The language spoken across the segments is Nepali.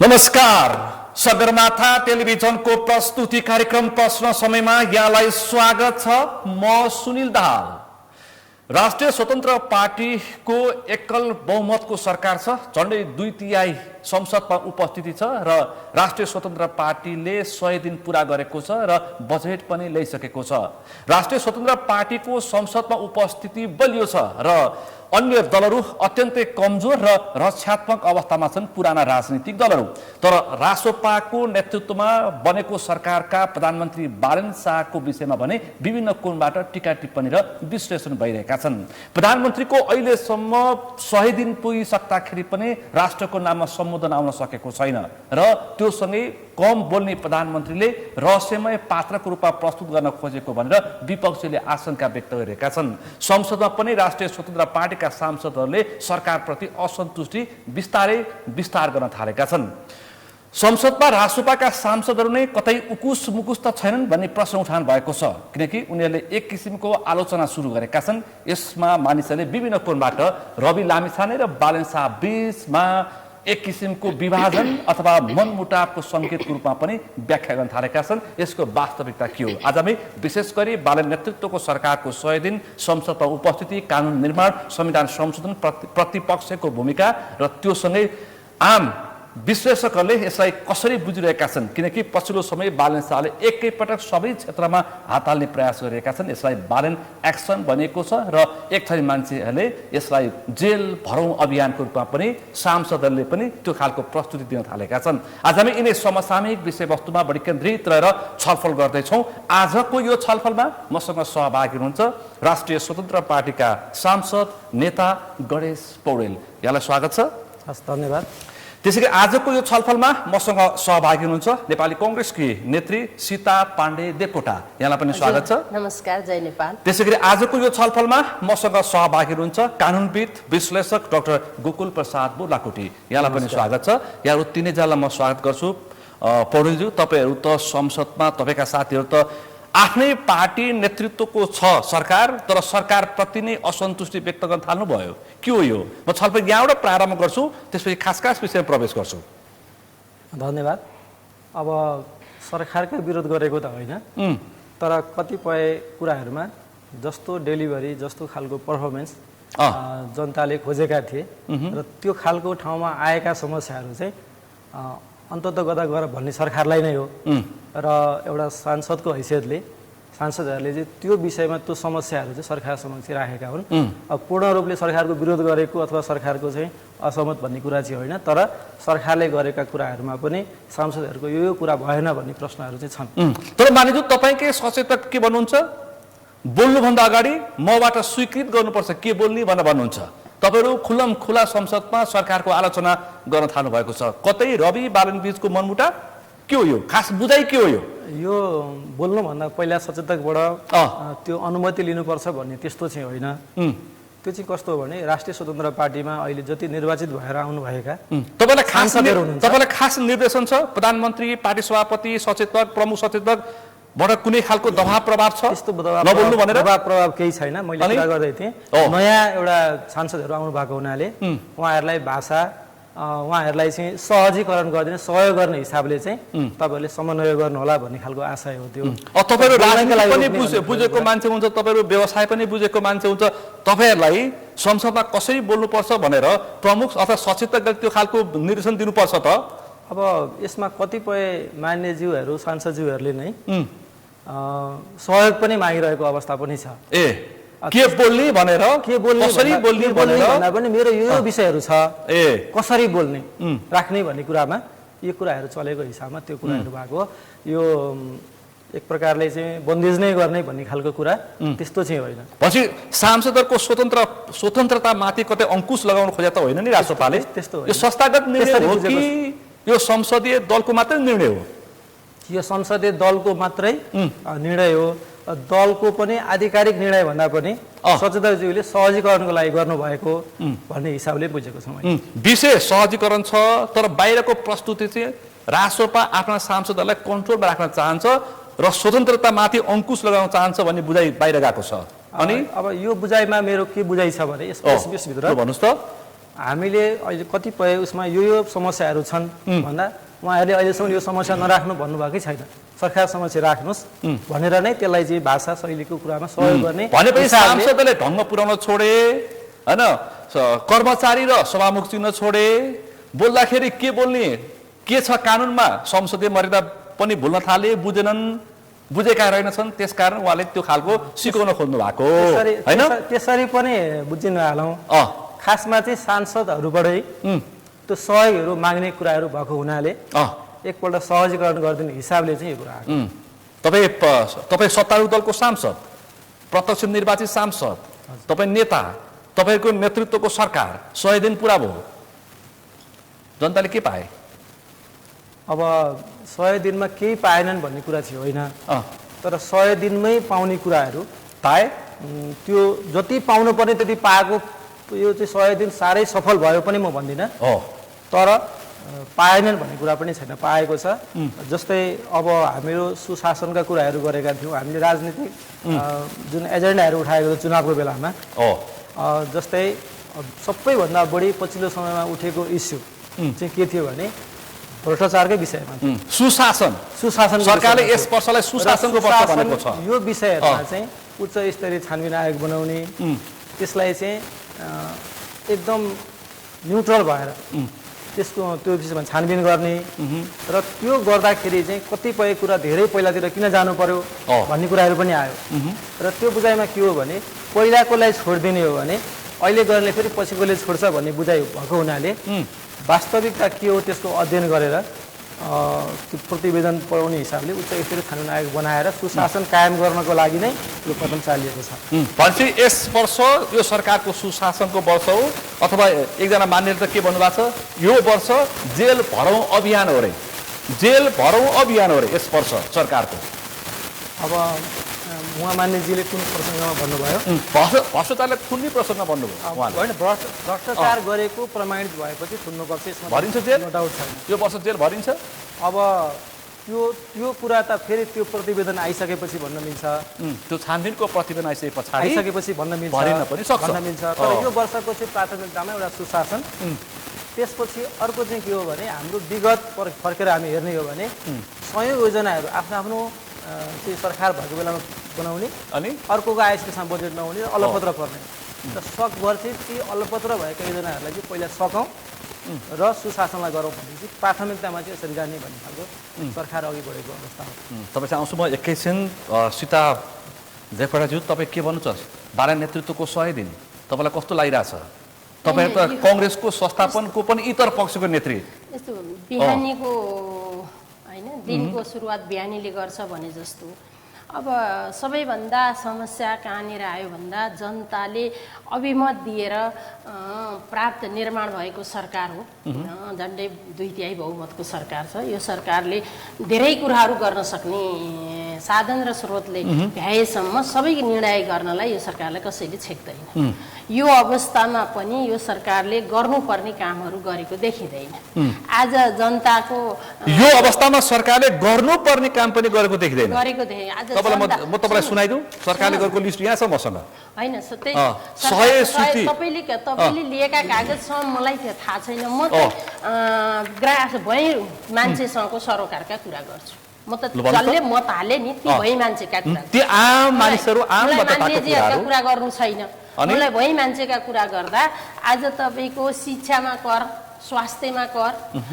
नमस्कार। सगरमाथा टेलिभिजनको प्रस्तुति कार्यक्रम प्रश्न समयमा यहाँलाई स्वागत छ। म सुनिल दाहाल। राष्ट्रिय स्वतन्त्र पार्टीको एकल बहुमतको सरकार छ। झन्डै 2/3 संसदमा उपस्थिति छ र राष्ट्रिय स्वतन्त्र पार्टीले 100 दिन पूरा गरेको छ र बजेट पनि ल्याइसकेको छ। राष्ट्रिय स्वतन्त्र पार्टीको संसदमा उपस्थिति बलियो छ र अन्य दलहरू अत्यन्तै कमजोर र रक्षात्मक अवस्थामा छन्, पुराना राजनीतिक दलहरू। तर रासोपाको नेतृत्वमा बनेको सरकारका प्रधानमन्त्री बालेन शाहको विषयमा भने विभिन्न कोणबाट टीका टिप्पणी र विश्लेषण भइरहेका छन्। प्रधानमन्त्रीको अहिलेसम्म 100 दिन पुगिसक्दाखेरि पनि राष्ट्रको नाममा सम्बोधन आउन सकेको छैन र त्यो सँगै कम बोल्ने प्रधानमन्त्रीले रहस्यमय पात्रको रूपमा प्रस्तुत गर्न खोजेको भनेर विपक्षीले आशंका व्यक्त गरिरहेका छन्। संसदमा पनि राष्ट्रिय स्वतन्त्र पार्टीका सांसदहरूले सरकारप्रति असन्तुष्टि विस्तार गर्न थालेका छन्। संसदमा रासोपाका सांसदहरू नै कतै उकुस मुकुस त छैनन् भन्ने प्रश्न उठान भएको छ, किनकि उनीहरूले एक किसिमको आलोचना सुरु गरेका छन्। यसमा मानिसहरूले विभिन्न कोणबाट रवि लामिछाने र बालेन शाह बीचमा एक किसिमको विभाजन अथवा मनमुटावको सङ्केतको रूपमा पनि व्याख्या गर्न थालेका छन्। यसको वास्तविकता के हो? आज हामी विशेष गरी बालेन नेतृत्वको सरकारको 100 दिन, संसदमा उपस्थिति, कानुन निर्माण, संविधान संशोधन, प्रतिपक्षको भूमिका र त्योसँगै आम विश्लेषकहरूले यसलाई कसरी बुझिरहेका छन्, किनकि पछिल्लो समय बालेन शाहले एकैपटक सबै क्षेत्रमा हात हाल्ने प्रयास गरिरहेका छन्। यसलाई बालेन एक्सन भनिएको छ र एक थरी मान्छेहरूले यसलाई जेल भरौँ अभियानको रूपमा पनि सांसदहरूले पनि त्यो खालको प्रस्तुति दिन थालेका छन्। आज हामी यिनै समसामयिक विषयवस्तुमा बढी केन्द्रित रहेर छलफल गर्दैछौँ। आजको यो छलफलमा मसँग सहभागी हुनुहुन्छ राष्ट्रिय स्वतन्त्र पार्टीका सांसद नेता गणेश पौडेल। यहाँलाई स्वागत छ। हस्, धन्यवाद। त्यसैगरी आजको यो छलफलमा मसँग सहभागी हुनुहुन्छ नेपाली कांग्रेसकी नेत्री सीता पाण्डे देवकोटा। यहाँलाई पनि स्वागत छ। नमस्कार, जय नेपाल। त्यसैगरी आजको यो छलफलमा मसँग सहभागी हुनुहुन्छ कानुनविद विश्लेषक डाक्टर गोकुल प्रसाद बुर्लाकोटी। यहाँलाई पनि स्वागत छ। यहाँहरू तीनैजनालाई म स्वागत गर्छु। पौडेलज्यू, तपाईँहरू त संसदमा तपाईँका साथीहरू त आफ्नै पार्टी नेतृत्वको छ सरकार, तर सरकारप्रति नै असन्तुष्टि व्यक्त गर्न थाल्नुभयो। के हो यो? म छलफल यहाँबाट प्रारम्भ गर्छु, त्यसपछि खास विषयमा प्रवेश गर्छु। धन्यवाद। अब सरकारकै विरोध गरेको त होइन, तर कतिपय कुराहरूमा जस्तो डेलिभरी, जस्तो खालको पर्फर्मेन्स जनताले खोजेका थिए र त्यो खालको ठाउँमा आएका समस्याहरू चाहिँ अन्तत गदा गर भन्ने सरकारलाई नै हो र एउटा सांसदको हैसियतले सांसदहरूले चाहिँ त्यो विषयमा त्यो समस्याहरू चाहिँ सरकार समक्ष राखेका हुन्। अब पूर्ण रूपले सरकारको विरोध गरेको अथवा सरकारको चाहिँ असहमत भन्ने कुरा चाहिँ होइन, तर सरकारले गरेका कुराहरूमा पनि सांसदहरूको यो कुरा भएन भन्ने प्रश्नहरू चाहिँ छन्। तर मानिजु, तपाईँकै सचेतक के भन्नुहुन्छ? बोल्नुभन्दा अगाडि मबाट स्वीकृत गर्नुपर्छ के बोल्ने भनेर भन्नुहुन्छ। तपाईँहरू खुल्लम खुला संसदमा सरकारको आलोचना गर्न थाल्नु भएको छ। कतै रवि बालेन बीचको मनमुटा के हो? यो खास बुझाइ के हो? यो बोल्नुभन्दा पहिला सचेतकबाट त्यो अनुमति लिनुपर्छ भन्ने त्यस्तो चाहिँ होइन। त्यो चाहिँ कस्तो हो भने राष्ट्रिय स्वतन्त्र पार्टीमा अहिले जति निर्वाचित भएर आउनुभएका तपाईँलाई खास निर्देशन छ? प्रधानमन्त्री, पार्टी सभापति, सचेतक, प्रमुख सचेतक बाट कुनै खालको दबाब प्रभाव छ? त्यस्तो नबोल्नु भनेर दबाब प्रभाव केही छैन। मैले कुरा गर्दै थिएँ, नयाँ एउटा सांसदहरू आउनु भएको हुनाले उहाँहरूलाई भाषा, उहाँहरूलाई चाहिँ सहजीकरण गरिदिने, सहयोग गर्ने हिसाबले चाहिँ तपाईँहरूले समन्वय गर्नुहोला भन्ने खालको आशय हो। त्यो तपाईँहरू राजनीति पनि बुझेको मान्छे हुन्छ, तपाईँहरू व्यवसाय पनि बुझेको मान्छे हुन्छ, तपाईँहरूलाई संसदमा कसरी बोल्नुपर्छ भनेर प्रमुख अथवा सचेतकले त्यो खालको निर्देशन दिनुपर्छ त। अब यसमा कतिपय मान्यज्यूहरू, सांसदज्यूहरूले नै सहयोग पनि मागिरहेको अवस्था पनि छ। के बोल्ने भनेर, कसरी बोल्ने भन्दा पनि मेरो यो विषयहरू छ, कसरी बोल्ने राख्ने भन्ने कुरामा यो कुराहरू चलेको हिसाबमा त्यो कुराहरू भएको। यो एक प्रकारले चाहिँ बन्देज नै गर्ने भन्ने खालको कुरा त्यस्तो चाहिँ होइन। पछि सांसदहरूको स्वतन्त्रतामाथि कतै अंकुश लगाउन खोजे त होइन नि राष्ट्रपालले? त्यस्तो यो संस्थागत निर्णय हो कि यो संसदीय दलको मात्रै निर्णय हो? यो संसदीय दलको मात्रै निर्णय हो। दलको पनि आधिकारिक निर्णय भन्दा पनि सचेतकज्यूले सहजीकरणको लागि गर्नुभएको भन्ने हिसाबले बुझेको छु। विशेष सहजीकरण छ, तर बाहिरको प्रस्तुति चाहिँ रासोपा आफ्ना सांसदहरूलाई कन्ट्रोलमा राख्न चाहन्छ र स्वतन्त्रतामाथि अंकुश लगाउन चाहन्छ भन्ने बुझाइ बाहिर गएको छ। अनि अब यो बुझाइमा मेरो के बुझाइ छ भने यसभित्र भन्नुहोस् त। हामीले अहिले कतिपय उसमा यो समस्याहरू छन् भन्दा उहाँहरूले अहिलेसम्म यो समस्या नराख्नु भन्नुभएकै छैन। सरकार समस्या राख्नुहोस् भनेर नै त्यसलाई चाहिँ भाषा शैलीको कुरामा सहयोग गर्ने भनेपछि सांसदले ढङ्ग पुर्याउन छोडे हैन, कर्मचारी र सभामुख चिन्ह छोडे, बोल्दाखेरि के बोल्ने के छ कानुनमा संसदीय मर्यादा पनि भुल्न थाले, बुझेका रहेनछन्, त्यसकारण उहाँले त्यो खालको सिकाउन खोज्नु भएको हैन। त्यसरी पनि बुझिन हालौँ। खासमा चाहिँ सांसदहरूबाटै त्यो सहयोगहरू माग्ने कुराहरू भएको हुनाले एकपल्ट सहजीकरण गरिदिने हिसाबले चाहिँ यो कुरा आएको। तपाईँ सत्तारूढ दलको सांसद, प्रत्यक्ष निर्वाचित सांसद, तपाईँ नेता, तपाईँको नेतृत्वको सरकार 100 दिन पुरा भयो, जनताले के पाए? अब 100 दिनमा केही पाएनन् भन्ने कुरा चाहिँ होइन, तर 100 दिनमै पाउने कुराहरू पाए। त्यो जति पाउनु पर्ने त्यति पाएको, यो चाहिँ 100 दिन साह्रै सफल भयो पनि म भन्दिनँ, तर पाएनन् भन्ने कुरा पनि छैन, पाएको छ। जस्तै अब हामीहरू सुशासनका कुराहरू गरेका थियौँ, हामीले राजनीतिक जुन एजेन्डाहरू उठाएको थियो चुनावको बेलामा, जस्तै सबैभन्दा बढी पछिल्लो समयमा उठेको इस्यु चाहिँ के थियो भने भ्रष्टाचारकै विषयमा सुशासन सरकारले यस वर्षलाई सुशासनको वर्ष भनेको छ। यो विषयहरूमा चाहिँ उच्च स्तरीय छानबिन आयोग बनाउने, त्यसलाई चाहिँ एकदम न्युट्रल भएर त्यो विषयमा छानबिन गर्ने र त्यो गर्दाखेरि चाहिँ कतिपय कुरा धेरै पहिलातिर किन जानु पर्यो भन्ने कुराहरू पनि आयो। र त्यो बुझाइमा के हो भने पहिलाकोलाई छोडिदिने हो भने अहिले गर्ने फेरि पछिकोले छोड्छ भन्ने बुझाइ भएको हुनाले वास्तविकता के हो त्यसको अध्ययन गरेर त्यो प्रतिवेदन पढाउने हिसाबले उच्च स्तरीय छानबिन आयोग बनाएर सुशासन कायम गर्नको लागि नै यो कदम चालिएको छ। भनेपछि यस वर्ष यो सरकारको सुशासनको वर्ष हो, अथवा एकजना मान्यले त के भन्नुभएको छ, यो वर्ष जेल भरौँ अभियान हो रे, जेल भरौँ अभियान हो रे यस वर्ष सरकारको। अब उहाँ मान्यजीले कुन प्रसङ्गमा भन्नुभयो? भ्रष्टाचारले थुन्ने प्रसङ्गमा भन्नुभयो होइन, भ्रष्टाचार गरेको प्रमाणित भएपछि थुन्नुपर्छ, भरिन्छ जेल, नो डाउट छैन। यो वर्ष जेल भरिन्छ। अब त्यो कुरा त फेरि त्यो प्रतिवेदन आइसकेपछि भन्न मिल्छ, त्यो छानबिनको प्रतिवेदन आइसकेपछि भन्न मिल्छ, तर यो वर्षको चाहिँ प्राथमिकतामा एउटा सुशासन, त्यसपछि अर्को चाहिँ के हो भने हाम्रो विगत फर्केर हामी हेर्ने हो भने 100 योजनाहरू आफ्नो चाहिँ सरकार भएको बेलामा बनाउने अनि अर्कोको आयस्केसमा बजेट नहुने र अलपत्र पर्ने, र सकभर चाहिँ ती अलपत्र भएका योजनाहरूलाई चाहिँ पहिला सकौँ र सुशासनलाई गरौँ भने चाहिँ प्राथमिकतामा चाहिँ यसरी जाने भन्ने खालको सरकार अघि बढेको अवस्था हो। तपाईँ चाहिँ आउँछु म एकैछिन। सीता देवकोटाज्यू, तपाईँ के भन्नु छ? बारा नेतृत्वको 100 दिन तपाईँलाई कस्तो लागिरहेछ? तपाईँ त कङ्ग्रेसको संस्थापनको पनि इतर पक्षको नेत्री। यस्तो बिहानीको होइन, दिनको सुरुवात बिहानीले गर्छ भने जस्तो। अब सबैभन्दा समस्या कहाँनिर आयो भन्दा जनताले अभिमत दिएर प्राप्त निर्माण भएको सरकार हो, झन्डै 2/3 बहुमतको सरकार छ। यो सरकारले धेरै कुराहरू गर्न सक्ने साधन र स्रोतले भ्याएसम्म सबै निर्णय गर्नलाई यो सरकारलाई कसैले छेक्दैन। यो अवस्थामा पनि यो सरकारले गर्नुपर्ने कामहरू गरेको देखिँदैन। आज जनताको यो अवस्थामा सरकारले गर्नुपर्ने काम पनि गरेको देखिँदैन। आज म तपाईँलाई सुनाइदिउँ, सरकारले गरेको लिस्ट यहाँ छ मसँग होइन, तपाईँले लिएका कागजसँग मलाई थाहा छैन। म त भई मान्छेसँगको सरोकारका कुरा गर्छु। म त जसले मत हाले नि ती भई मान्छेका कुरा, ती आम मानिसहरू आम मान्छेका कुरा गर्नु छैन। मलाई भई मान्छेका कुरा गर्दा आज तपाईँको शिक्षामा कर, स्वास्थ्यमा कर,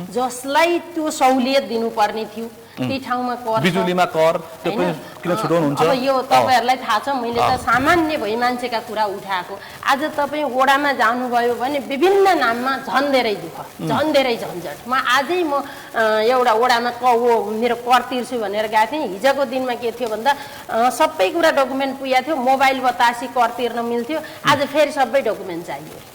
जसलाई त्यो सहुलियत दिनुपर्ने थियो ती ठाउँमा कर, बिजुलीमा कर, त्यो किन छुटाउनुहुन्छ? अब यो तपाईँहरूलाई थाहा छ, मैले त सामान्य भई मान्छेका कुरा उठाएको। आज तपाईँ वडामा जानुभयो भने विभिन्न नाममा झन् धेरै दुःख, झन् धेरै झन्झट। म आजै एउटा वडामा मेरो कर तिर्छु भनेर गएको थिएँ। हिजोको दिनमा के थियो भन्दा सबै कुरा डकुमेन्ट पुगेको थियो, मोबाइल बतासी कर तिर्न मिल्थ्यो, आज फेरि सबै डकुमेन्ट चाहियो।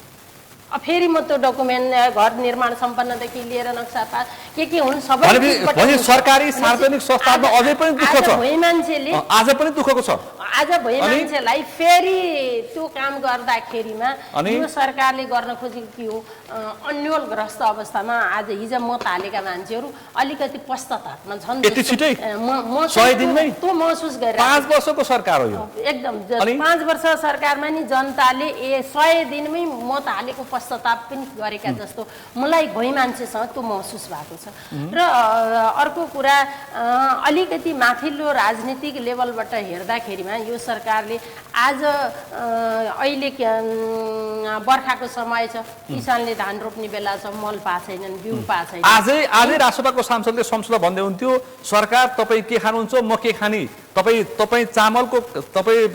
फेरि म त्यो डकुमेन्ट घर निर्माण सम्पन्नदेखि लिएर नक्सा पास के हुन् सबै सरकारी सार्वजनिक संस्थामा अझै पनि दुःख छ। भई मान्छेले आज पनि दुःखको छ। आज भए मान्छेलाई फेरि त्यो काम गर्दाखेरिमा यो सरकारले गर्न खोजेको के हो, अन्यलग्रस्त अवस्थामा आज हिजो मत हालेका मान्छेहरू अलिकति पश्चातापमा छन्। यति छिटै 100 दिनमै त्यो महसुस गरेर 5 वर्षको सरकार हो यो एकदम 5 वर्ष सरकारमा नि जनताले 100 दिनमै मत हालेको पश्चाताप पनि गरेका जस्तो मलाई भई मान्छेसँग त्यो महसुस भएको छ। र अर्को कुरा अलिकति माथिल्लो राजनीतिक लेभलबाट हेर्दाखेरिमा यो सरकारले आज अहिले बर्खाको समय छ, किसानले धान रोप्ने बेला छ, मल पाएको छैनन्, बिउ पाएको छैन। आजै रासोपाको सांसदले संसदमा भन्दै हुन्थ्यो सरकार तपाईँ के खानुहुन्छ म के खाने, तपाईँ चामलको तपाईँ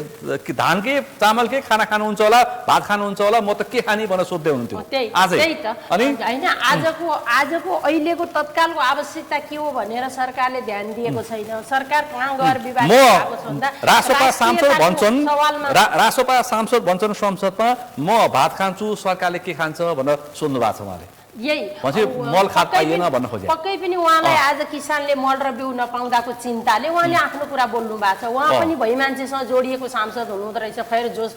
धानकै चामलकै खाना खानुहुन्छ होला, भात खानुहुन्छ होला, म त के खाने भनेर सोध्दै हुनुहुन्थ्यो आजै। त्यही त होइन, आजको अहिलेको तत्कालको आवश्यकता के हो भनेर सरकारले ध्यान दिएको छैन। सरकार कहाँ गएर विवाद भएको छ भन्दा रासोपा सांसद भन्छन् संसदमा म भात खान्छु, सरकारले के खान्छ भनेर सोध्नु भएको छ उहाँले। यही मल खाद पाइएन भन्न खोजे। पक्कै पनि उहाँलाई आज किसानले मल र बिउ नपाउँदाको चिन्ताले उहाँले आफ्नो कुरा बोल्नु भएको छ। उहाँ पनि भई मान्छेसँग जोडिएको सांसद हुनुहुँदो रहेछ। खैर जो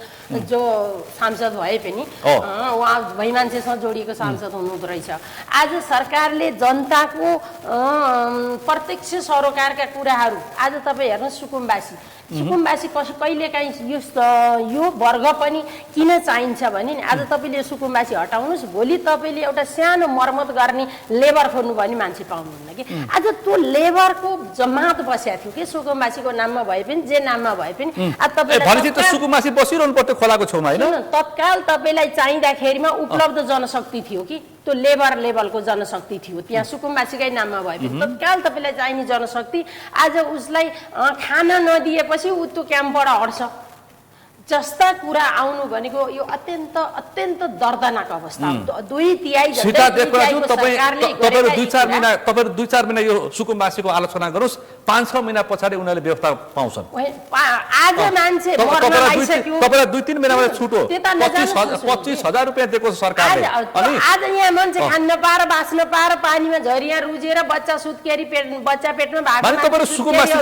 सांसद भए पनि उहाँ भई मान्छेसँग जोडिएको सांसद हुनुहुँदो रहेछ। आज सरकारले जनताको प्रत्यक्ष सरोकारका कुराहरू आज तपाईँ हेर्नुहोस्, सुकुम्बासी कहिलेकाहीँ यो वर्ग पनि किन चाहिन्छ भने नि आज तपाईँले सुकुम्बासी हटाउनुहोस्, भोलि तपाईँले एउटा सानो मर्मत गर्ने लेबर खोज्नु भने मान्छे पाउनुहुन्न कि। आज त्यो लेबरको जमात बसेको थियो कि सुकुम्बासीको नाममा भए पनि जे नाममा भए पनि आज तपाईँले सुकुम्बासी बसिरहनु पर्थ्यो खोलाको छेउमा हैन। तत्काल तपाईँलाई चाहिँदाखेरिमा उपलब्ध जनशक्ति थियो कि त्यो लेबर लेभलको जनशक्ति थियो त्यहाँ सुकुम्बासीकै नाममा भए पनि तत्काल तपाईँलाई चाहिने जनशक्ति आज उसलाई खाना नदिएपछि ऊ त्यो क्याम्पबाट हट्छ जस्ता कुरा आउनु भनेको यो अत्यन्त दर्दनाक अवस्था। 2/3 तपाईहरु 2-4 महिना यो सुकुम्बासीको आलोचना गरोस्, 5-6 महिना पछाडि उनीहरूले व्यवस्था पाउँछन्। आज मान्छे मर्न लागिसक्यो, तपाईलाई 2-3 महिनामा छुटो 25,000 रुपैयाँ दिएको सरकारले। आज यहाँ मान्छे खान नपाएर बाँच्न पाएर पानीमा झरिया रुजेर बच्चा सुत्केरी बच्चा पेटमा भएको सुकुम्बासी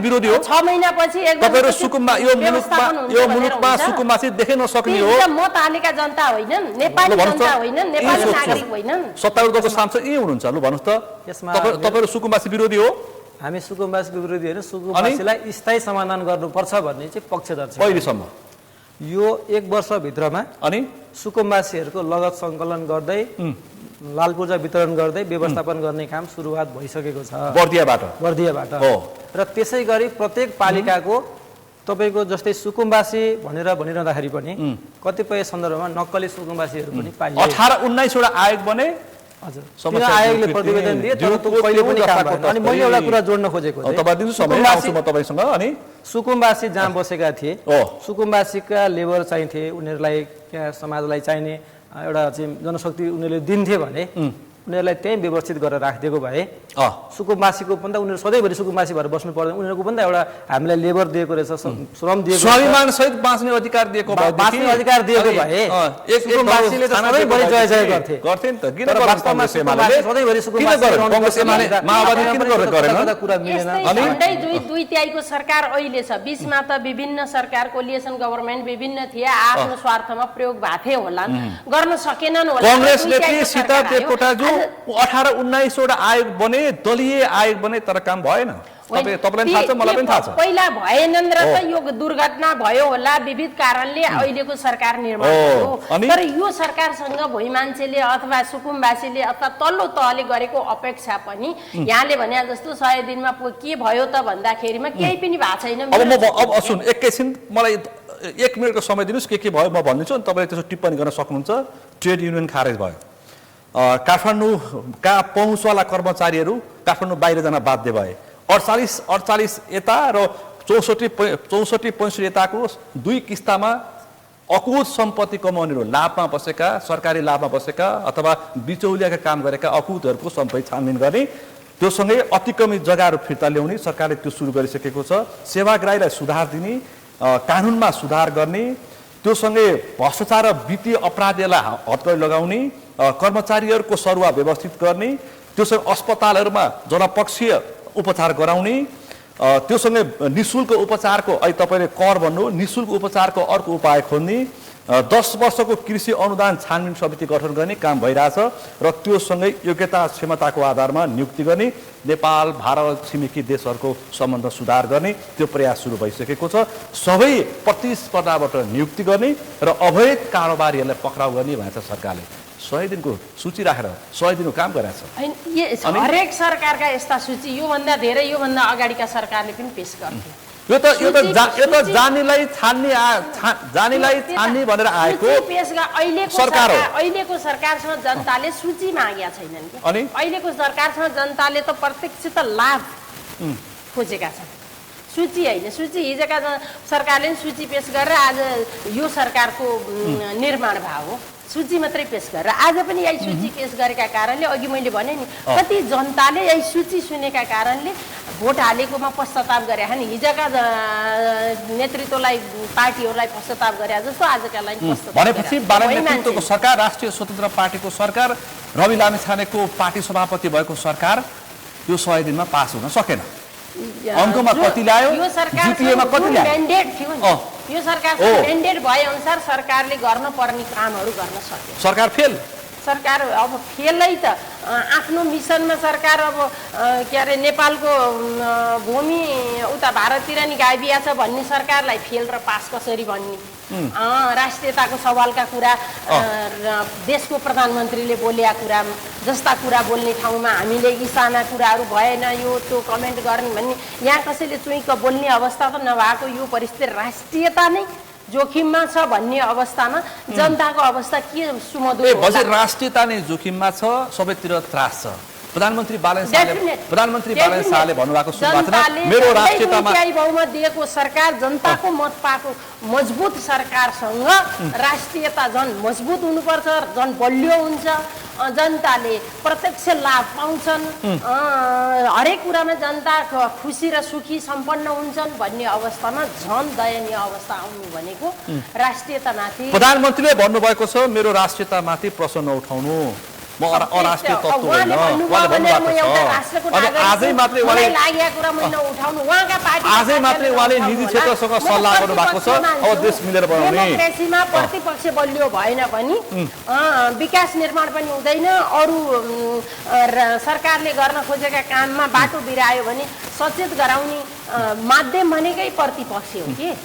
विरोधी हो। 6 महिनापछि एकदम यो मुलुकमा सुकुम्बासी देख्न नसक्ने हो। मत हालेका जनता होइनन्, नेपाली जनता होइनन्, नेपाली नागरिक होइनन्। सत्तारूढको सांसद यही हुनुहुन्छ। लु भन्नुहोस् त, तपाईहरु सुकुम्बासी विरोधी हो? हामी सुकुम्बासी विरोधी होइन, सुकुम्बासीलाई स्थायी समाधान गर्नुपर्छ भन्ने चाहिँ पक्षधर छ। पहिलेसम्म यो 1 वर्षभित्रमा अनि सुकुम्बासीहरूको लगत सङ्कलन गर्दै लाल पूर्जा वितरण गर्दै व्यवस्थापन गर्ने काम सुरुवात भइसकेको छ बर्दियाबाट। र त्यसै गरी प्रत्येक पालिकाको तपाईको जस्तै सुकुम्बासी भनिरहँदाखेरि पनि कतिपय सन्दर्भमा नक्कली सुकुम्बासीहरू पनि पाइए। 18-19 वटा आयोग बने। हजुर, किन आयोगले प्रतिवेदन दिए तर त्यो कहिले पनि काम भएन। अनि मैले एउटा कुरा जोड्न खोजेको चाहिँ सुकुम्बासी जहाँ बसेका थिए, सुकुम्बासीका लेबर चाहिन्थे, उनीहरूलाई समाजलाई चाहिने एउटा चाहिँ जनशक्ति उनीहरूले दिन्थे भने उनीहरूलाई त्यही व्यवस्थित गरेर राखिदिएको भए सुकुम्बासीको पनि त उनीहरू सधैँभरि सुकुम्बासी भएर बस्नु पर्दैन। उनीहरूको पनि त एउटा हामीलाई लेबर दिएको रहेछ, श्रम दिएको, स्वाभिमानसहित बाँच्ने अधिकार दिएको भए सुकुम्बासीले त सधैँभरि जय गर्थे नि त। किन वास्तवमा सधैँभरि कुरा मिलेन। अनि 2/3 सरकार अहिले छ, बीचमा त विभिन्न सरकार कोलिएसन गभर्नमेन्ट विभिन्न थिए, आफ्नो स्वार्थमा प्रयोग भएको होला, गर्न सकेनन् होला। कांग्रेसले सीता देवकोटाज्यू 18-19 वटा आयोग बने, दलीय आयोग बने, तर काम भएन। तपाईलाई थाहा छ, मलाई पनि थाहा छ। पहिला भएनन् र त यो दुर्घटना भयो होला, विविध कारणले अहिलेको सरकार निर्माण भयो। तर यो सरकारसँग भोइ मान्छेले अथवा सुकुम्बासीले अथवा तल्लो तहले गरेको अपेक्षा पनि यहाँले भने जस्तो 100 दिनमा के भयो त भन्दाखेरिमा केही पनि भएको छैन। अब सुन, एकैछिन मलाई 1 मिनेटको समय दिनुस्, के भयो म भनिदिन्छु, अनि तपाईले त्यसो टिप्पणी गर्न सक्नुहुन्छ। ट्रेड युनियन खारेज भयो, काठमाडौँका पहुँचवाला कर्मचारीहरू काठमाडौँ बाहिर जान बाध्य भए। 48 यता र 64-65 यताको 2 किस्तामा अकुत सम्पत्ति कमाउनेहरू, लाभमा बसेका, सरकारी लाभमा बसेका अथवा बिचौलियाका काम गरेका अकुतहरूको सम्पत्ति छानबिन गर्ने, त्योसँगै अतिक्रमित जग्गाहरू फिर्ता ल्याउने सरकारले त्यो सुरु गरिसकेको छ। सेवाग्राहीलाई सुधार दिने, कानुनमा सुधार गर्ने, त्योसँगै भ्रष्टाचार र वित्तीय अपराधीलाई हतकडी लगाउने, कर्मचारीहरूको सरुवा व्यवस्थित गर्ने, त्योसँग अस्पतालहरूमा जनपक्षीय उपचार गराउने, त्योसँगै निशुल्क उपचारको अहिले तपाईँले कर भन्नु, निशुल्क उपचारको अर्को उपाय खोज्ने, 10 वर्षको कृषि अनुदान छानबिन समिति गठन गर्ने काम भइरहेछ र त्योसँगै योग्यता क्षमताको आधारमा नियुक्ति गर्ने, नेपाल भारत छिमेकी देशहरूको सम्बन्ध सुधार गर्ने त्यो प्रयास सुरु भइसकेको छ। सबै प्रतिस्पर्धाबाट नियुक्ति गर्ने र अवैध कारोबारीहरूलाई पक्राउ गर्ने भनेको छ सरकारले। 100 दिनको सूची राखेर 100 दिनको काम गरेछ। हरेक सरकारका यस्ता सूची योभन्दा धेरै योभन्दा अगाडिका सरकारले पनि पेश गर्थे। यो त जानीलाई छान्ने भनेर आएको अहिलेको सरकारसँग जनताले सूची मागेका छैनन् कि। अहिलेको सरकारसँग जनताले त प्रत्यक्ष त लाभ खोजेका छन्, सूची होइन। सूची हिजोका सरकारले सूची पेश गरेर आज यो सरकारको निर्माण भाव हो, सूची मात्रै पेश गरेर। आज पनि यही सूची पेश गरेका कारणले अघि मैले भने नि कति जनताले यही सूची सुनेका कारणले भोट हालेकोमा पश्चाताप गरे नि। हिजोका नेतृत्वलाई पार्टीहरूलाई पश्चाताप गरे जस्तो आजकालाई भनेपछि बालन नेतृत्वको सरकार, राष्ट्रिय स्वतन्त्र पार्टीको सरकार, रवि लामिछानेको पार्टी सभापति भएको सरकार यो 100 दिनमा पास हुन सकेन। अङ्कमा कति ल्यायो, जिपिएमा कति ल्यायो, म्यान्डेट थियो नि। यो सरकारको म्यान्डेट भए अनुसार सरकारले गर्न पर्ने कामहरू गर्न सक्यो। सरकार फेल, सरकार अब फेलै त आफ्नो मिसनमा सरकार अब के अरे नेपालको भूमि उता भारततिर नि गाइबिया छ भन्ने सरकारलाई फेल र पास कसरी भन्ने, राष्ट्रियताको सवालका कुरा, देशको प्रधानमन्त्रीले बोलेका कुरा जस्ता कुरा बोल्ने ठाउँमा हामीले यी साना कुराहरू भएन यो त्यो कमेन्ट गर्ने भन्ने, यहाँ कसैले चुइक बोल्ने अवस्था त नभएको यो परिस्थिति राष्ट्रियता नै जोखिममा छ भन्ने अवस्थामा जनताको अवस्था के सुमधुर हो। राष्ट्रियता नै जोखिममा छ, सबैतिर त्रास छ। प्रधानमन्त्री बालन शाहले भन्नुभएको सुरुवातमा मेरो राष्ट्रियतामा बहुमत दिएको सरकार, जनताको मत पाएको मजबुत सरकारसँग राष्ट्रियता झन् मजबुत हुनुपर्छ, झन् बलियो हुन्छ, जनताले प्रत्यक्ष लाभ पाउँछन्, हरेक कुरामा जनता खुसी र सुखी सम्पन्न हुन्छन् भन्ने अवस्थामा झन् दयनीय अवस्था आउनु भनेको राष्ट्रियतामाथि। प्रधानमन्त्रीले भन्नुभएको छ मेरो राष्ट्रियतामाथि प्रश्न नउठाउनु, म अराष्ट्रिय तत्त्व होइन। आजै मात्रै उहाँले निजी क्षेत्रसँग सल्लाह गर्नु भएको छ, अब देश मिलेर बनाउने। डेमोक्रेसीमा प्रतिपक्ष बलियो भएन भने विकास निर्माण पनि हुँदैन। अरू सरकारले गर्न खोजेका काममा बाटो बिरायो भने सचेत गराउने माध्यम भनेकै प्रतिपक्ष हो कि।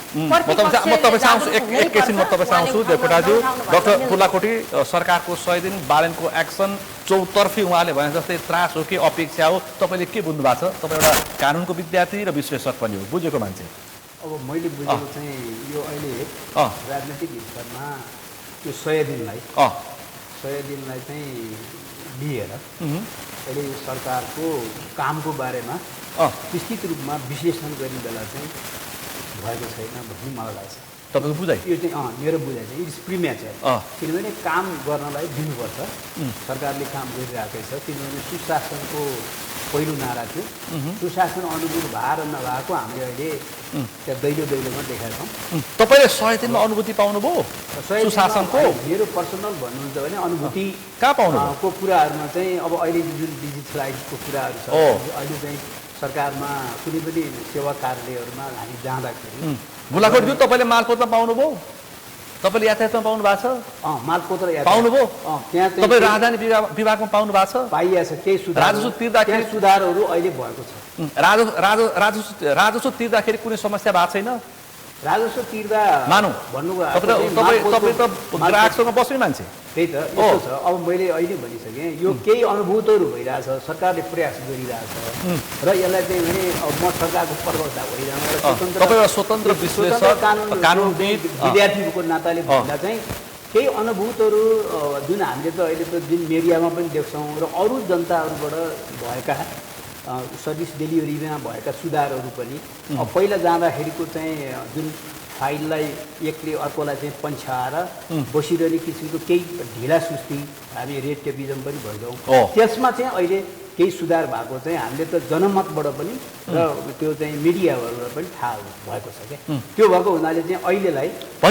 एकैछिन म तपाईँ आउँछु देवकोटाज्यू। डाक्टर फुलाकोटी, सरकारको 100 दिन बालनको एक्सन चौतर्फी उहाँले भने जस्तै त्रास हो कि अपेक्षा हो, तपाईँले के बुझ्नु भएको छ? तपाईँ एउटा कानुनको विद्यार्थी र विश्लेषक पनि हो, बुझेको मान्छे। अब मैले बुझेको चाहिँ यो अहिले राजनैतिक स्तरमा यो 100 दिनलाई चाहिँ लिएर अहिले सरकारको कामको बारेमा विस्तृत रूपमा विश्लेषण गर्ने बेला चाहिँ भएको छैन भन्ने मलाई लाग्छ। तपाईँको बुझाइ? यो चाहिँ मेरो बुझाइ चाहिँ इट्स प्रिमेचर। किनभने काम गर्नलाई दिनुपर्छ, सरकारले काम गरिरहेकै छ। किनभने सुशासनको पहिलो नारा थियो, सुशासन अनुकूल भएर नभएको हामीले अहिले त्यहाँ दैलोमा देखाएका छौँ। तपाईँले 100 दिनमा अनुभूति पाउनुभयो सुशासनको? मेरो पर्सनल भन्नुहुन्छ भने अनुभूति कहाँ पाउनु को कुराहरूमा चाहिँ अब अहिले जुन डिजिटलाइजको कुराहरू छ, अहिले चाहिँ सरकारमा कुनै पनि सेवा कार्यालयहरूमा हामी जाँदाखेरि बुलाकोट तपाईँले मालपोतमा पाउनुभयो? तपाईँले यातायातमा पाउनु भएको छ? मालपोत्र पाउनुभयो? त्यहाँ तपाईँ राजधानी विभागमा पाउनु भएको छ? पाइएको छ। केही सुधार राजस्व तिर्दाखेरि सुधारहरू अहिले भएको छ। राजस्व तिर्दाखेरि कुनै समस्या भएको छैन? राजस्व तिर्दा मानौ तपाईँ त ग्राहकसँग बस्ने मान्छे, त्यही त यस्तो छ। अब मैले अहिले भनिसकेँ यो केही अनुभूतहरू भइरहेछ, सरकारले प्रयास गरिरहेछ र यसलाई चाहिँ भने अब म सरकारको प्रवक्ता भइरहनु स्वतन्त्र विश्लेषक कानुनविद विद्यार्थीको नाताले भन्दा चाहिँ केही अनुभूतहरू जुन हामीले त अहिले त जुन मिडियामा पनि देख्छौँ र अरू जनताहरूबाट भएका सर्भिस डेलिभरीमा भएका सुधारहरू पनि अब पहिला जाँदाखेरिको चाहिँ जुन फाइललाई एकले अर्कोलाई चाहिँ पन्छाएर बसिरहने किसिमको केही ढिला सुस्ती हामी रेड टेपिजम पनि भइजाउँ, त्यसमा चाहिँ अहिले केही सुधार भएको चाहिँ हामीले त जनमतबाट पनि र त्यो चाहिँ मिडियाबाट पनि थाहा भएको छ क्या। त्यो भएको हुनाले चाहिँ अहिलेलाई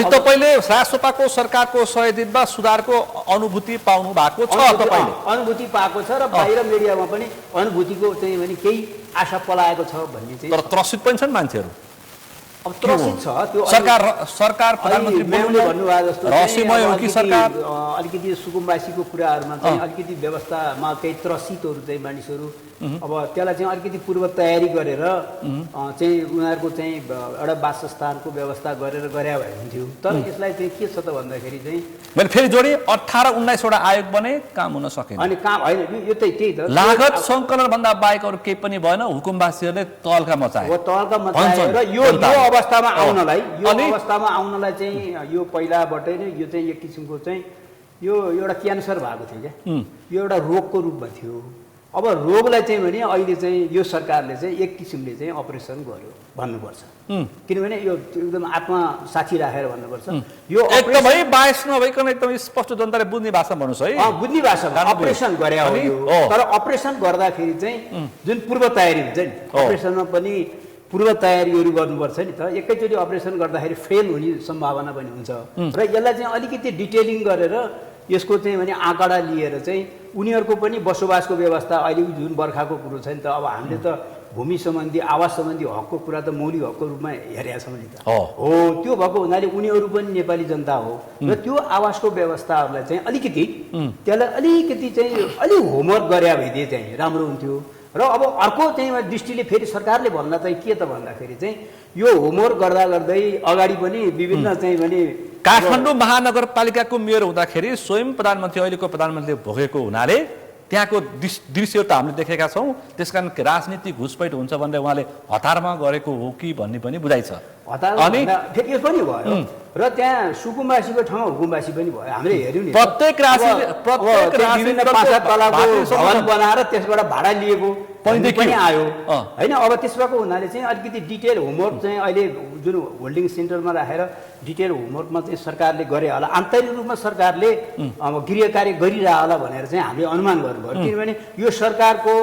तपाईँले रासोपाको सरकारको 100 दिनमा सुधारको अनुभूति पाउनु भएको छ तपाईँले? अनुभूति पाएको छ र बाहिर मिडियामा पनि अनुभूतिको चाहिँ भने केही आशा पलाएको छ भन्ने चाहिँ। तर त्रसित पनि छन् मान्छेहरू। अब त्रसित छ त्यो सरकार प्रधानमन्त्री भन्नुभयो जस्तो रहस्यमय हो कि सरकार अलिकति सुकुम्बासीको कुराहरूमा चाहिँ अलिकति व्यवस्थामा केही त्रसितहरू चाहिँ मानिसहरू अब त्यसलाई चाहिँ अलिकति पूर्व तयारी गरेर चाहिँ उनीहरूको चाहिँ एउटा वासस्थानको व्यवस्था गरेर गरे भए हुन्थ्यो। तर यसलाई चाहिँ के छ त भन्दाखेरि चाहिँ मैले फेरि जोडे 18-19 वटा आयोग बने, काम हुन सकेन। अनि काम होइन यो त्यही त लागत सङ्कलन भन्दा बाहेक अरू केही पनि भएन। हुकुमवासीहरूले तहल्का मचाए। तहल्का मचाए र यो अवस्थामा आउनलाई चाहिँ यो पहिलाबाटै नै यो चाहिँ एक किसिमको चाहिँ यो एउटा क्यान्सर भएको थियो क्या। यो एउटा रोगको रूपमा थियो। अब रोगलाई चाहिँ भने अहिले चाहिँ यो सरकारले चाहिँ एक किसिमले चाहिँ अपरेसन गर्यो भन्नुपर्छ। किनभने यो एकदम आत्मा साथी राखेर भन्नुपर्छ। यो एकदमै बायस नभइकन एकदमै स्पष्ट जनताले बुझ्ने भाषामा भन्नुहोस् है। बुझ्ने भाषामा अपरेसन गरे हो यो। तर अपरेसन गर्दाखेरि चाहिँ जुन पूर्व तयारी हुन्छ नि, अपरेसनमा पनि पूर्व तयारीहरू गर्नुपर्छ नि त। एकैचोटि अपरेसन गर्दाखेरि फेल हुने सम्भावना पनि हुन्छ र यसलाई चाहिँ अलिकति डिटेलिङ गरेर यसको चाहिँ भने आँकडा लिएर चाहिँ उनीहरूको पनि बसोबासको व्यवस्था अहिले जुन बर्खाको कुरो छ नि त। अब हामीले त भूमि सम्बन्धी आवास सम्बन्धी हकको कुरा त मौलिक हकको रूपमा हेरेका छौँ नि त। हो त्यो भएको हुनाले उनीहरू पनि नेपाली जनता हो र त्यो आवासको व्यवस्थाहरूलाई चाहिँ अलिकति त्यसलाई अलिकति चाहिँ अलि होमवर्क गरे भइदिए चाहिँ राम्रो हुन्थ्यो। र अब अर्को चाहिँ दृष्टिले फेरि सरकारले भन्दा चाहिँ के त भन्दाखेरि चाहिँ यो होमवर्क गर्दा गर्दै अगाडि पनि विभिन्न चाहिँ भने काठमाडौँ महानगरपालिकाको मेयर हुँदाखेरि स्वयं प्रधानमन्त्री अहिलेको प्रधानमन्त्रीले भोगेको हुनाले त्यहाँको दृश्य त हामीले देखेका छौँ। त्यसकारण राजनीतिक घुसपैठ हुन्छ भनेर उहाँले हतारमा गरेको हो कि भन्ने पनि बुझाइ छ। अनि फेरि यो पनि भयो र त्यहाँ सुकुम्बासीको ठाउँमा हुकुम्बासी पनि भयो। हामीले हेऱ्यौँ नि प्रत्येक विभिन्न 5-7 तलाको भवन बनाएर त्यसबाट भाडा लिएको पनि आयो होइन। अब त्यसको हुनाले चाहिँ अलिकति डिटेल होमवर्क चाहिँ अहिले जुन होल्डिङ सेन्टरमा राखेर डिटेल होमवर्कमा चाहिँ सरकारले गरे होला। आन्तरिक रूपमा सरकारले अब गृह कार्य गरिरह होला भनेर चाहिँ हामीले अनुमान गर्नुभयो। किनभने यो सरकारको